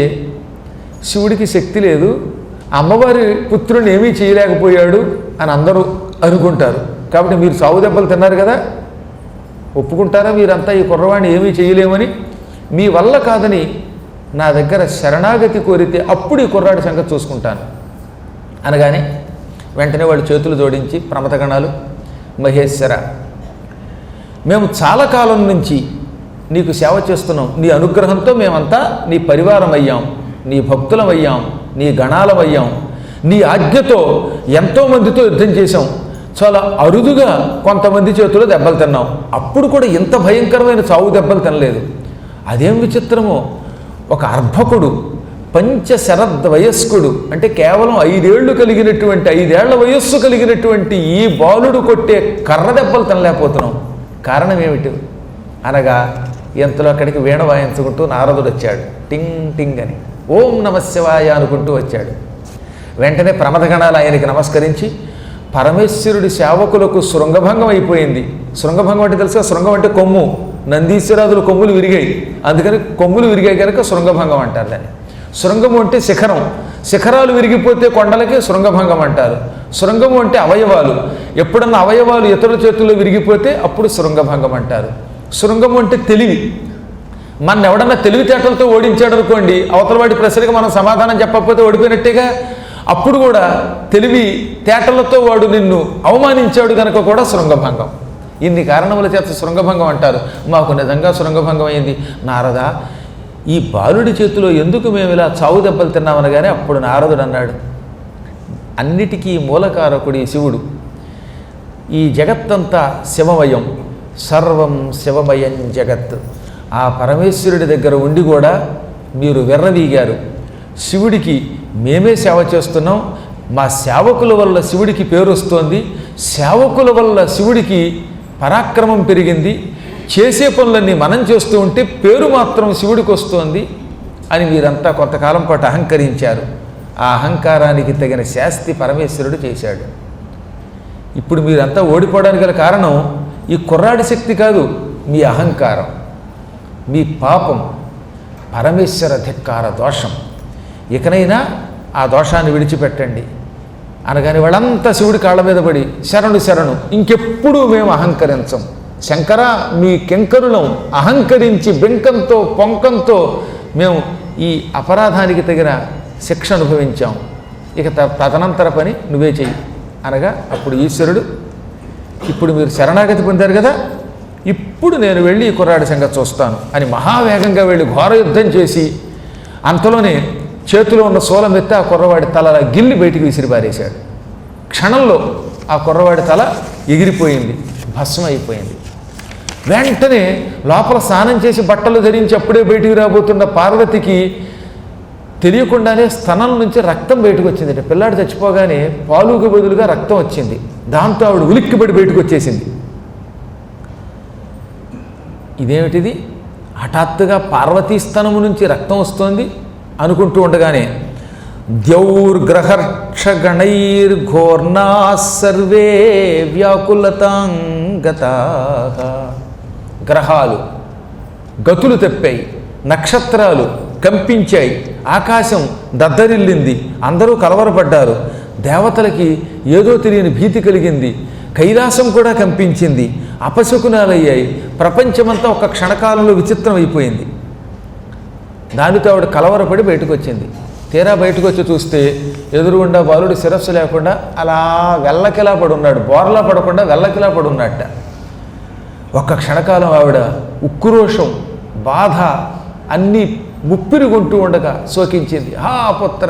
శివుడికి శక్తి లేదు, అమ్మవారి పుత్రుడిని ఏమీ చేయలేకపోయాడు అని అందరూ అనుకుంటారు. కాబట్టి మీరు సావు దెబ్బలు తిన్నారు కదా, ఒప్పుకుంటారా మీరంతా ఈ కుర్రవాడిని ఏమీ చేయలేమని? మీ వల్ల కాదని నా దగ్గర శరణాగతి కోరితే అప్పుడు ఈ కుర్రాడి సంగతి చూసుకుంటాను అనగానే వెంటనే వాళ్ళు చేతులు జోడించి ప్రమథగణాలు, మహేశ్వర, మేము చాలా కాలం నుంచి నీకు సేవ చేస్తున్నాం, నీ అనుగ్రహంతో మేమంతా నీ పరివారం అయ్యాం, నీ భక్తులం అయ్యాం, నీ గణాలం అయ్యాం, నీ ఆజ్ఞతో ఎంతోమందితో యుద్ధం చేశాం, చాలా అరుదుగా కొంతమంది చేతుల్లో దెబ్బలు తిన్నాం, అప్పుడు కూడా ఇంత భయంకరమైన చావు దెబ్బలు తినలేదు. అదేం విచిత్రమో, ఒక అర్భకుడు, పంచశరద్ వయస్కుడు, అంటే కేవలం 5 ఏళ్ళు కలిగినటువంటి 5 ఏళ్ల వయస్సు కలిగినటువంటి ఈ బాలుడు కొట్టే కర్ర దెబ్బలు తినలేకపోతున్నాం. కారణం ఏమిటి అనగా ఎంతలో అక్కడికి వీణ వాయించుకుంటూ నారదుడు వచ్చాడు. టింగ్ టింగ్ అని ఓం నమశివాయ అనుకుంటూ వచ్చాడు. వెంటనే ప్రమథగణాలు ఆయనకి నమస్కరించి, పరమేశ్వరుడి సేవకులకు శృంగభంగం అయిపోయింది. శృంగభంగం అంటే తెలుసుగా, శృంగం అంటే కొమ్ము, నందీశ్వరాదులు కొమ్ములు విరిగాయి, అందుకని కొమ్ములు విరిగాయి కనుక శృంగభంగం అంటారు దాన్ని. శృంగము అంటే శిఖరం, శిఖరాలు విరిగిపోతే కొండలకి శృంగభంగం అంటారు. శృంగము అంటే అవయవాలు, ఎప్పుడన్నా అవయవాలు ఇతరుల చేతుల్లో విరిగిపోతే అప్పుడు శృంగభంగం అంటారు. శృంగము అంటే తెలివి, మన ఎవడన్నా తెలివితేటలతో ఓడించాడు అనుకోండి, అవతల వాడి ప్రశ్నకి మనం సమాధానం చెప్పకపోతే ఓడిపోయినట్టేగా. అప్పుడు కూడా తెలివి తేటలతో వాడు నిన్ను అవమానించాడు కనుక కూడా శృంగభంగం. ఇన్ని కారణముల చేత శృంగభంగం అంటారు. మాకు నిజంగా శృంగభంగం అయింది. నారదా, ఈ బాలుడి చేతిలో ఎందుకు మేము ఇలా చావు దెబ్బలు తిన్నామనగానే అప్పుడు నారదుడు అన్నాడు, అన్నిటికీ మూలకారకుడి శివుడు. ఈ జగత్తంతా శివమయం, సర్వం శివమయం జగత్. ఆ పరమేశ్వరుడి దగ్గర ఉండి కూడా మీరు విర్రవీగారు. శివుడికి మేమే సేవ చేస్తున్నాం, మా సేవకుల వల్ల శివుడికి పేరు వస్తోంది, సేవకుల వల్ల శివుడికి పరాక్రమం పెరిగింది, చేసే పనులన్నీ మనం చేస్తూ ఉంటే పేరు మాత్రం శివుడికి వస్తోంది అని మీరంతా కొంతకాలం పాటు అహంకరించారు. ఆ అహంకారానికి తగిన శాస్తి పరమేశ్వరుడు చేశాడు. ఇప్పుడు మీరంతా ఓడిపోవడానికి గల కారణం ఈ కుర్రాడి శక్తి కాదు, మీ అహంకారం, మీ పాపం, పరమేశ్వర ధిక్కార దోషం. ఇకనైనా ఆ దోషాన్ని విడిచిపెట్టండి అనగానే వాళ్ళంతా శివుడి కాళ్ళ మీద పడి శరణు శరణు, ఇంకెప్పుడు మేము అహంకరించం. శంకర, మీ కింకరులం అహంకరించి బెంకంతో పొంకంతో మేము ఈ అపరాధానికి తగిన శిక్ష అనుభవించాం. ఇక తదనంతర పని నువ్వే చెయ్యి అనగా అప్పుడు ఈశ్వరుడు, ఇప్పుడు మీరు శరణాగతి పొందారు కదా, ఇప్పుడు నేను వెళ్ళి ఈ కుర్రాడి సంగతి చూస్తాను అని మహావేగంగా వెళ్ళి ఘోర యుద్ధం చేసి అంతలోనే చేతిలో ఉన్న శూలం ఎత్తి ఆ కుర్రవాడి తల గిల్లి బయటికి విసిరిపారేశాడు. క్షణంలో ఆ కుర్రవాడి తల ఎగిరిపోయింది, భస్మం అయిపోయింది. వెంటనే లోపల స్నానం చేసి బట్టలు ధరించి అప్పుడే బయటికి రాబోతున్న పార్వతికి తెలియకుండానే స్తనం నుంచి రక్తం బయటకు వచ్చింది. పిల్లాడు చచ్చిపోగానే పాలుకు బదులుగా రక్తం వచ్చింది. దాంతో ఆవిడ ఉలిక్కిపడి బయటకు వచ్చేసింది. ఇదేమిటిది, హఠాత్తుగా పార్వతీ స్తనము నుంచి రక్తం వస్తోంది అనుకుంటూ ఉండగానే ద్యౌర్గ్రహర్షగణైర్ఘోర్ణా సర్వే వ్యాకులతాంగతా, గ్రహాలు గతులు తెప్పాయి, నక్షత్రాలు కంపించాయి, ఆకాశం దద్దరిల్లింది, అందరూ కలవరపడ్డారు. దేవతలకి ఏదో తెలియని భీతి కలిగింది, కైలాసం కూడా కంపించింది, అపశకునాలయ్యాయి, ప్రపంచమంతా ఒక క్షణకాలంలో విచిత్రం అయిపోయింది. దానితో ఆవిడ కలవరపడి బయటకు వచ్చింది. తీరా బయటకు వచ్చి చూస్తే ఎదురుగుండా బాలుడు శిరస్సు లేకుండా అలా వెల్లకిలా పడున్నాడు, బోర్లా పడకుండా వెల్లకిలా పడున్నట్ట. ఒక్క క్షణకాలం ఆవిడ ఉక్రోషం, బాధ అన్నీ ముప్పిరిగొంటూ ఉండగా శోకించింది. హా పుత్ర,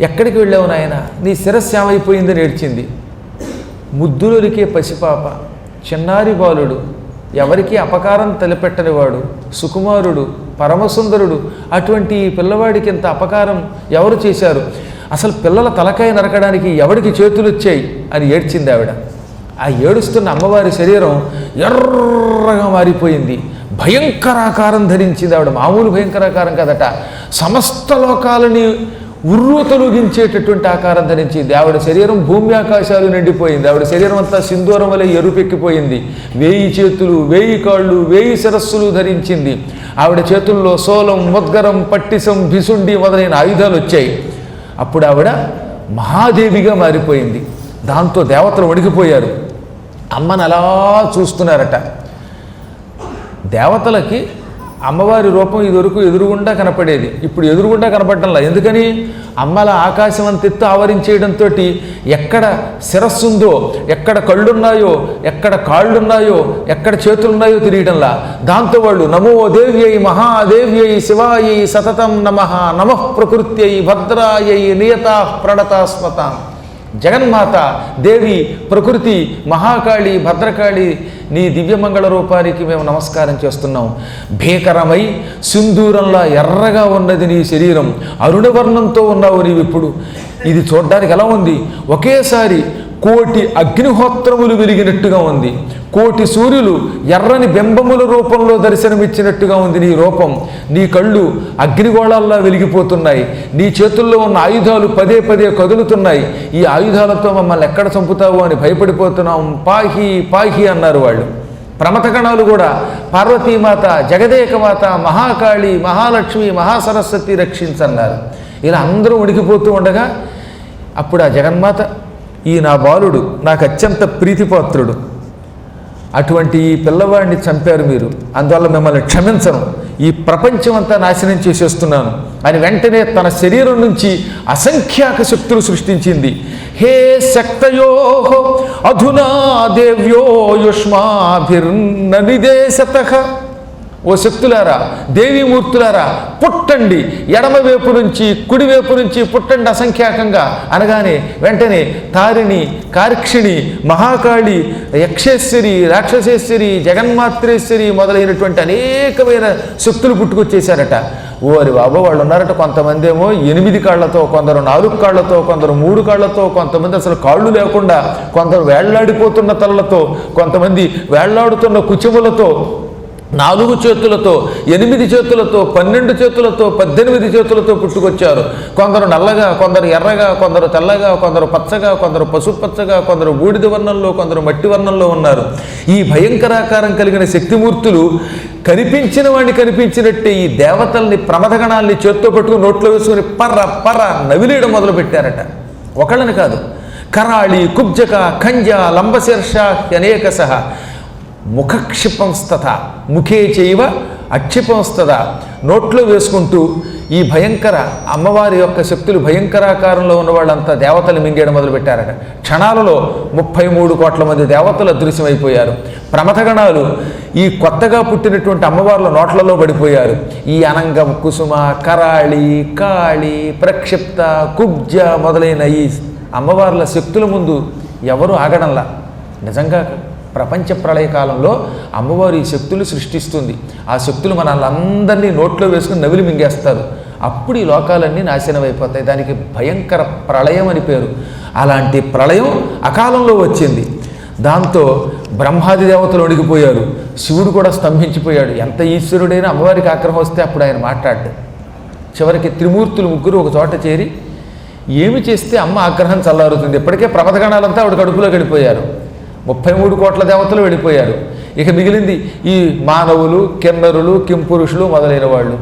ఎక్కడికి వెళ్ళావు నాయన, నీ శిరస్సు ఏమైపోయిందని ఏడ్చింది. ముద్దులొలికే పసిపాప, చిన్నారి బాలుడు, ఎవరికి అపకారం తలపెట్టనివాడు, సుకుమారుడు, పరమసుందరుడు, అటువంటి ఈ పిల్లవాడికి ఇంత అపకారం ఎవరు చేశారు, అసలు పిల్లల తలకాయ నరకడానికి ఎవరికి చేతులు వచ్చాయి అని ఏడ్చింది ఆవిడ. ఆ ఏడుస్తున్న అమ్మవారి శరీరం ఎర్రగా మారిపోయింది, భయంకరాకారం ధరించింది. ఆవిడ మామూలు భయంకరాకారం కదట, సమస్త లోకాలని ఉర్రూతలుగించేటటువంటి ఆకారం ధరించింది. ఆవిడ శరీరం భూమి ఆకాశాలు నిండిపోయింది. ఆవిడ శరీరం అంతా సింధూరం వలె ఎరుపెక్కిపోయింది. 1000 చేతులు, 1000 కాళ్ళు, 1000 శిరస్సులు ధరించింది. ఆవిడ చేతుల్లో సోలం, ముద్గరం, పట్టిసం, భిసుండి మొదలైన ఆయుధాలు వచ్చాయి. అప్పుడు ఆవిడ మహాదేవిగా మారిపోయింది. దాంతో దేవతలు వణికిపోయారు, అమ్మను అలా చూస్తున్నారట. దేవతలకి అమ్మవారి రూపం ఇదివరకు ఎదురుగుండా కనపడేది, ఇప్పుడు ఎదురుగుండా కనపడటంలా. ఎందుకని? అమ్మల ఆకాశం అంతెత్తు ఆవరించేయడంతో ఎక్కడ శిరస్సు ఉందో, ఎక్కడ కళ్ళున్నాయో, ఎక్కడ కాళ్ళున్నాయో, ఎక్కడ చేతులున్నాయో తెలియడంలా. దాంతో వాళ్ళు నమో దేవ్యై మహాదేవ్యై శివాయై సతతం నమః, నమః ప్రకృత్యై భద్రాయై నియతా ప్రణతాస్మతాం. జగన్మాత, దేవి, ప్రకృతి, మహాకాళి, భద్రకాళి, నీ దివ్యమంగళ రూపానికి మేము నమస్కారం చేస్తున్నాం. భీకరమై సింధూరంలా ఎర్రగా ఉన్నది నీ శరీరం, అరుణవర్ణంతో ఉన్నావు నీవిప్పుడు. ఇది చూడ్డానికి ఎలా ఉంది? ఒకేసారి 1,000,000 అగ్నిహోత్రములు వెలిగినట్టుగా ఉంది, 1,000,000 సూర్యులు ఎర్రని బింబముల రూపంలో దర్శనమిచ్చినట్టుగా ఉంది నీ రూపం. నీ కళ్ళు అగ్నిగోళాల్లా వెలిగిపోతున్నాయి, నీ చేతుల్లో ఉన్న ఆయుధాలు పదే పదే కదులుతున్నాయి. ఈ ఆయుధాలతో మమ్మల్ని ఎక్కడ చంపుతావు అని భయపడిపోతున్నాం, పాహి పాహి అన్నారు వాళ్ళు. ప్రమథగణాలు కూడా పార్వతీమాత, జగదేకమాత, మహాకాళి, మహాలక్ష్మి, మహాసరస్వతి రక్షించన్నారు. ఇలా అందరూ ఉడికిపోతూ ఉండగా అప్పుడు ఆ జగన్మాత, ఈ నా బాలుడు నాకు అత్యంత ప్రీతిపాత్రుడు, అటువంటి ఈ పిల్లవాడిని చంపారు మీరు, అందువల్ల మిమ్మల్ని క్షమించను. ఈ ప్రపంచమంతా నాశనం చేసేస్తున్నాను అని వెంటనే తన శరీరం నుంచి అసంఖ్యాక శక్తులు సృష్టించింది. హే శక్తయో అధునా దేవ్యో యుష్మాభిర్న నిదేశతః, ఓ శక్తులారా, దేవీమూర్తులారా పుట్టండి, ఎడమవైపు నుంచి కుడివైపు నుంచి పుట్టండి అసంఖ్యాకంగా అనగానే వెంటనే తారిణి, కార్క్షిణి, మహాకాళి, యక్షేశ్వరి, రాక్షసేశ్వరి, జగన్మాత్రేశ్వరి మొదలైనటువంటి అనేకమైన శక్తులు పుట్టుకొచ్చేశారట. ఓరి బాబు, వాళ్ళు ఉన్నారట. కొంతమంది ఏమో 8 కాళ్లతో, కొందరు 4 కాళ్లతో, కొందరు 3 కాళ్లతో, కొంతమంది అసలు కాళ్ళు లేకుండా, కొందరు వేళ్లాడిపోతున్న తలలతో, కొంతమంది వేళ్లాడుతున్న కుచములతో, 4 చేతులతో, 8 చేతులతో, 12 చేతులతో, 18 చేతులతో పుట్టుకొచ్చారు. కొందరు నల్లగా, కొందరు ఎర్రగా, కొందరు తెల్లగా, కొందరు పచ్చగా, కొందరు పసుపచ్చగా, కొందరు బూడిద వర్ణంలో, కొందరు మట్టి వర్ణంలో ఉన్నారు. ఈ భయంకరాకారం కలిగిన శక్తిమూర్తులు కనిపించిన వాడిని కనిపించినట్టే ఈ దేవతల్ని, ప్రమథగణాల్ని చేత్తో పట్టుకుని నోట్లో వేసుకుని పర్ర పర్ర నవిలేయడం మొదలుపెట్టారట. ఒకళ్ళని కాదు, కరాళి, కుబ్జక, ఖంజ, లంబశీర్ష అనేకశః ముఖక్షిపంస్తథ ముఖే చైవ అక్షిపంస్తద, నోట్లో వేసుకుంటూ ఈ భయంకర అమ్మవారి యొక్క శక్తులు భయంకరాకారంలో ఉన్న వాళ్ళంతా దేవతలు మింగేయడం మొదలుపెట్టారట. క్షణాలలో 33 కోట్ల మంది దేవతలు అదృశ్యమైపోయారు. ప్రమథగణాలు ఈ కొత్తగా పుట్టినటువంటి అమ్మవార్ల నోట్లలో పడిపోయారు. ఈ అనంగ, కుసుమ, కరాళి, కాళి, ప్రక్షిప్త, కుబ్జ మొదలైన ఈ అమ్మవార్ల శక్తుల ముందు ఎవరు ఆగడంలా. నిజంగా ప్రపంచ ప్రళయకాలంలో అమ్మవారు ఈ శక్తులు సృష్టిస్తుంది. ఆ శక్తులు మనల్ని నోట్లో వేసుకుని నవిలి మింగేస్తారు. అప్పుడు ఈ లోకాలన్నీ నాశనం అయిపోతాయి. దానికి భయంకర ప్రళయం అని పేరు. అలాంటి ప్రళయం అకాలంలో వచ్చింది. దాంతో బ్రహ్మాది దేవతలు వణికిపోయారు. శివుడు కూడా స్తంభించిపోయాడు. ఎంత ఈశ్వరుడైనా అమ్మవారికి ఆగ్రహం వస్తే అప్పుడు ఆయన మాట్లాడు. చివరికి త్రిమూర్తులు ముగ్గురు ఒక చోట చేరి ఏమి చేస్తే అమ్మ ఆగ్రహం చల్లారుతుంది. ఇప్పటికే ప్రమథగణాలంతా ఆవిడ కడుపులో గడిపోయారు. 33 కోట్ల దేవతలు వెళ్ళిపోయారు. ఇక మిగిలింది ఈ మానవులు, కిన్నరులు, కింపురుషులు మొదలైన వాళ్ళు.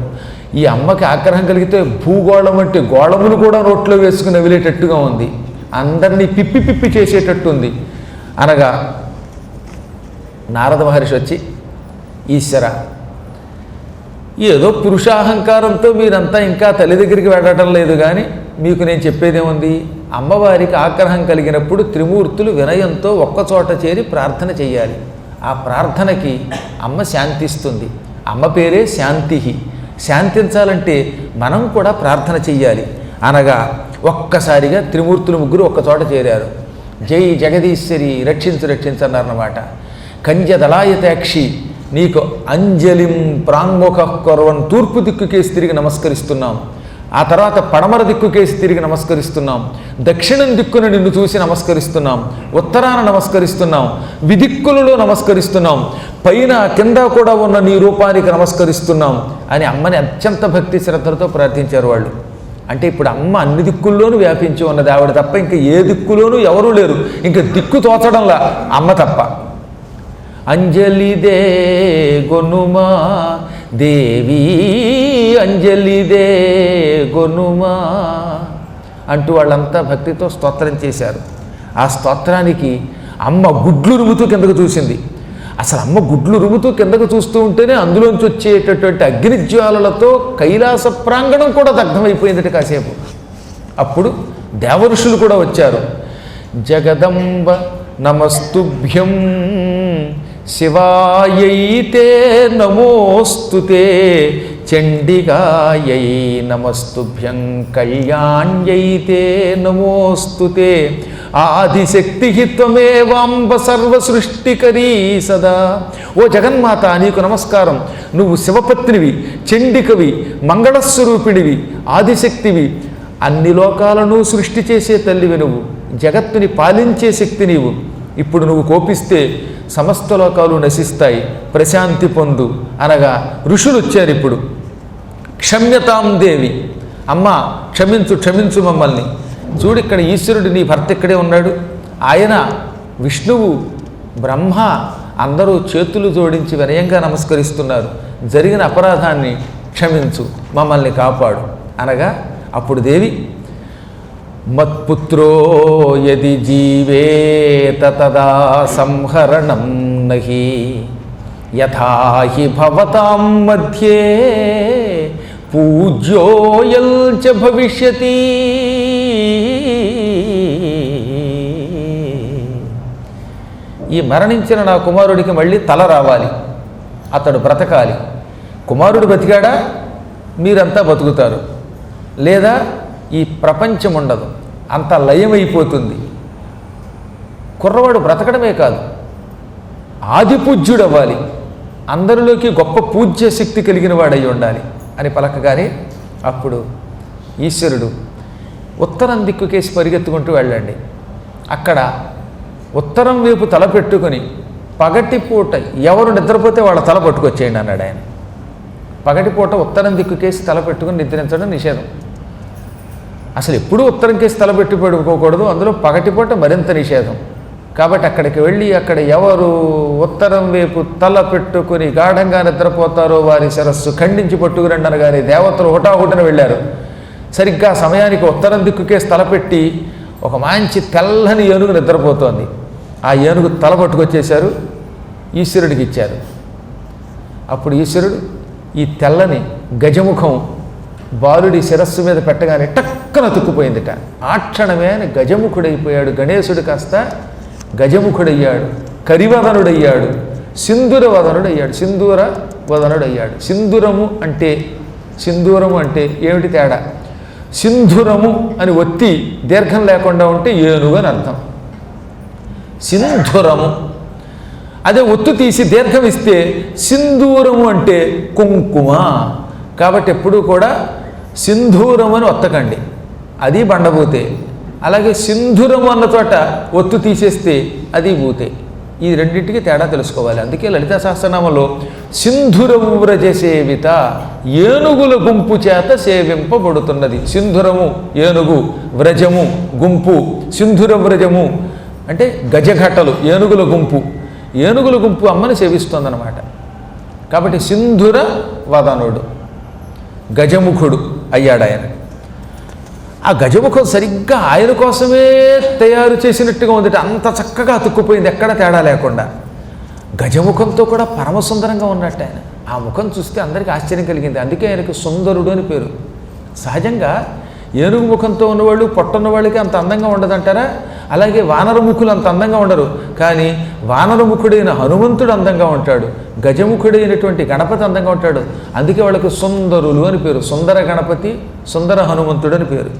ఈ అమ్మకి ఆగ్రహం కలిగితే భూగోళం అంటే గోళములు కూడా నోట్లో వేసుకుని వెళ్ళేటట్టుగా ఉంది. అందరినీ పిప్పి పిప్పి చేసేటట్టు ఉంది. అనగా నారద మహర్షి వచ్చి, ఈశ్వర, ఏదో పురుషాహంకారంతో మీరంతా ఇంకా తల్లి దగ్గరికి వెళ్ళటం లేదు, కానీ మీకు నేను చెప్పేదేముంది, అమ్మవారికి ఆగ్రహం కలిగినప్పుడు త్రిమూర్తులు వినయంతో ఒక్కచోట చేరి ప్రార్థన చెయ్యాలి. ఆ ప్రార్థనకి అమ్మ శాంతిస్తుంది. అమ్మ పేరే శాంతి. శాంతించాలంటే మనం కూడా ప్రార్థన చెయ్యాలి అనగా ఒక్కసారిగా త్రిమూర్తులు ముగ్గురు ఒక్కచోట చేరారు. జై జగదీశ్వరి, రక్షించు రక్షించు అన్నారన్నమాట. కంజదళాయతాక్షి, నీకు అంజలిం ప్రాంగుఖ కొరవన్, తూర్పు దిక్కుకేసి తిరిగి నమస్కరిస్తున్నాం. ఆ తర్వాత పడమర దిక్కుకేసి తిరిగి నమస్కరిస్తున్నాం. దక్షిణం దిక్కున నిన్ను చూసి నమస్కరిస్తున్నాం. ఉత్తరాన నమస్కరిస్తున్నాం. విదిక్కులలో నమస్కరిస్తున్నాం. పైన కింద కూడా ఉన్న నీ రూపానికి నమస్కరిస్తున్నాం అని అమ్మని అత్యంత భక్తి శ్రద్ధలతో ప్రార్థించారు వాళ్ళు. అంటే ఇప్పుడు అమ్మ అన్ని దిక్కుల్లోనూ వ్యాపించి ఉన్నది. ఆవిడ తప్ప ఇంకా ఏ దిక్కులోనూ ఎవరూ లేరు. ఇంకా దిక్కు తోచడంలా అమ్మ తప్ప. అంజలిదే గొనుమా దేవీ అంజలిదే గొనుమా అంటూ వాళ్ళంతా భక్తితో స్తోత్రం చేశారు. ఆ స్తోత్రానికి అమ్మ గుడ్లు రుముతూ కిందకు చూసింది. అసలు అమ్మ గుడ్లు రుముతూ కిందకు చూస్తూ ఉంటేనే అందులోంచి వచ్చేటటువంటి అగ్నిజ్వాలలతో కైలాస ప్రాంగణం కూడా దగ్ధమైపోయిందట కాసేపు. అప్పుడు దేవఋషులు కూడా వచ్చారు. జగదంబ నమస్తుభ్యం శివాయైతే నమోస్తుతే చండికాయై నమస్తుభ్యం కళ్యాణ్యైతే నమోస్తుతే ఆదిశక్తి త్వమేవాంబ సర్వసృష్టికరీ సదా. ఓ జగన్మాత, నీకు నమస్కారం. నువ్వు శివపత్నివి, చండికవి, మంగళస్వరూపిణివి, ఆదిశక్తివి, అన్ని లోకాలను సృష్టి చేసే తల్లివి నువ్వు, జగత్తుని పాలించే శక్తి నీవు. ఇప్పుడు నువ్వు కోపిస్తే సమస్త లోకాలు నశిస్తాయి, ప్రశాంతి పొందు అనగా ఋషులు వచ్చారు. ఇప్పుడు క్షమ్యతాం దేవి, అమ్మ క్షమించు క్షమించు మమ్మల్ని. చూడు, ఇక్కడ ఈశ్వరుడు నీ భర్త ఇక్కడే ఉన్నాడు. ఆయన విష్ణువు, బ్రహ్మ అందరూ చేతులు జోడించి వినయంగా నమస్కరిస్తున్నారు. జరిగిన అపరాధాన్ని క్షమించు, మమ్మల్ని కాపాడు అనగా అప్పుడు దేవి, మత్పుత్రో యది జీవేత తదా సంహరణం నహి యథాహి భవతాం మధ్యే పూజ్యోయం చ భవిష్యతి. ఈ మరణించిన నా కుమారుడికి మళ్ళీ తల రావాలి, అతడు బ్రతకాలి. కుమారుడు బతికాడా మీరంతా బతుకుతారు, లేదా ఈ ప్రపంచం ఉండదు, అంత లయమైపోతుంది. కుర్రవాడు బ్రతకడమే కాదు, ఆదిపూజ్యుడు అవ్వాలి, అందరిలోకి గొప్ప పూజ్య శక్తి కలిగిన వాడై ఉండాలి అని పలకగానే అప్పుడు ఈశ్వరుడు ఉత్తరం దిక్కుకేసి పరిగెత్తుకుంటూ వెళ్ళండి. అక్కడ ఉత్తరం వైపు తల పెట్టుకొని పగటిపూట ఎవరు నిద్రపోతే వాళ్ళ తల పట్టుకొచ్చేయండి అన్నాడు ఆయన. పగటిపూట ఉత్తరం దిక్కుకేసి తల పెట్టుకుని నిద్రించడం నిషేధం. అసలు ఎప్పుడూ ఉత్తరం కేసి తల పెట్టి పడుకోకూడదు, అందులో పగటిపూట మరింత నిషేధం. కాబట్టి అక్కడికి వెళ్ళి అక్కడ ఎవరు ఉత్తరం వైపు తల పెట్టుకుని గాఢంగా నిద్రపోతారో వారి శిరస్సు ఖండించి పట్టుకురండి అనగానే దేవతలు హుటాహుటిన వెళ్ళారు. సరిగ్గా సమయానికి ఉత్తరం దిక్కుకేసి తలపెట్టి ఒక మంచి తెల్లని ఏనుగు నిద్రపోతోంది. ఆ ఏనుగు తల పట్టుకొచ్చేశారు, ఈశ్వరుడికి ఇచ్చారు. అప్పుడు ఈశ్వరుడు ఈ తెల్లని గజముఖం బాలుడి శిరస్సు మీద పెట్టగానే టక్కన తుక్కుపోయిందిట. ఆ క్షణమే ఆయన గజముఖుడైపోయాడు. గణేశుడు కాస్త గజముఖుడయ్యాడు, కరివదనుడయ్యాడు, సింధూర వదనుడయ్యాడు, సింధూర వదనుడయ్యాడు. సింధూరము అంటే ఏమిటి తేడా? సింధురము అని ఒత్తి దీర్ఘం లేకుండా ఉంటే ఏనుగు అని అర్థం. సింధురము అదే ఒత్తు తీసి దీర్ఘం ఇస్తే సింధూరము అంటే కుంకుమ. కాబట్టి ఎప్పుడూ కూడా సింధూరము అని ఒత్తకండి, అది బండబూతే. అలాగే సింధురము అన్న చోట ఒత్తు తీసేస్తే అది బూతే. ఈ రెండింటికి తేడా తెలుసుకోవాలి. అందుకే లలితా సహస్రనామంలో సింధురము వ్రజ సేవిత, ఏనుగుల గుంపు చేత సేవింపబడుతున్నది. సింధురము ఏనుగు, వ్రజము గుంపు. సింధుర వ్రజము అంటే గజఘటలు, ఏనుగుల గుంపు. ఏనుగుల గుంపు అమ్మని సేవిస్తోందన్నమాట. కాబట్టి సింధుర వదనుడు, గజముఖుడు అయ్యాడు ఆయన. ఆ గజముఖం సరిగ్గా ఆయన కోసమే తయారు చేసినట్టుగా ఉందిట. అంత చక్కగా అతుక్కుపోయింది, ఎక్కడ తేడా లేకుండా. గజముఖంతో కూడా పరమసుందరంగా ఉన్నట్టు ఆయన. ఆ ముఖం చూస్తే అందరికీ ఆశ్చర్యం కలిగింది. అందుకే ఆయనకు సుందరుడు అని పేరు. సహజంగా ఏనుగు ముఖంతో ఉన్నవాళ్ళు పొట్టున్న వాళ్ళకి అంత అందంగా ఉండదంటారా? అలాగే వానరముఖులు అంత అందంగా ఉండరు. కానీ వానరముఖుడైన హనుమంతుడు అందంగా ఉంటాడు, గజముఖుడైనటువంటి గణపతి అందంగా ఉంటాడు. అందుకే వాళ్ళకి సుందరులు అని పేరు. సుందర గణపతి, సుందర హనుమంతుడు అని పేరు.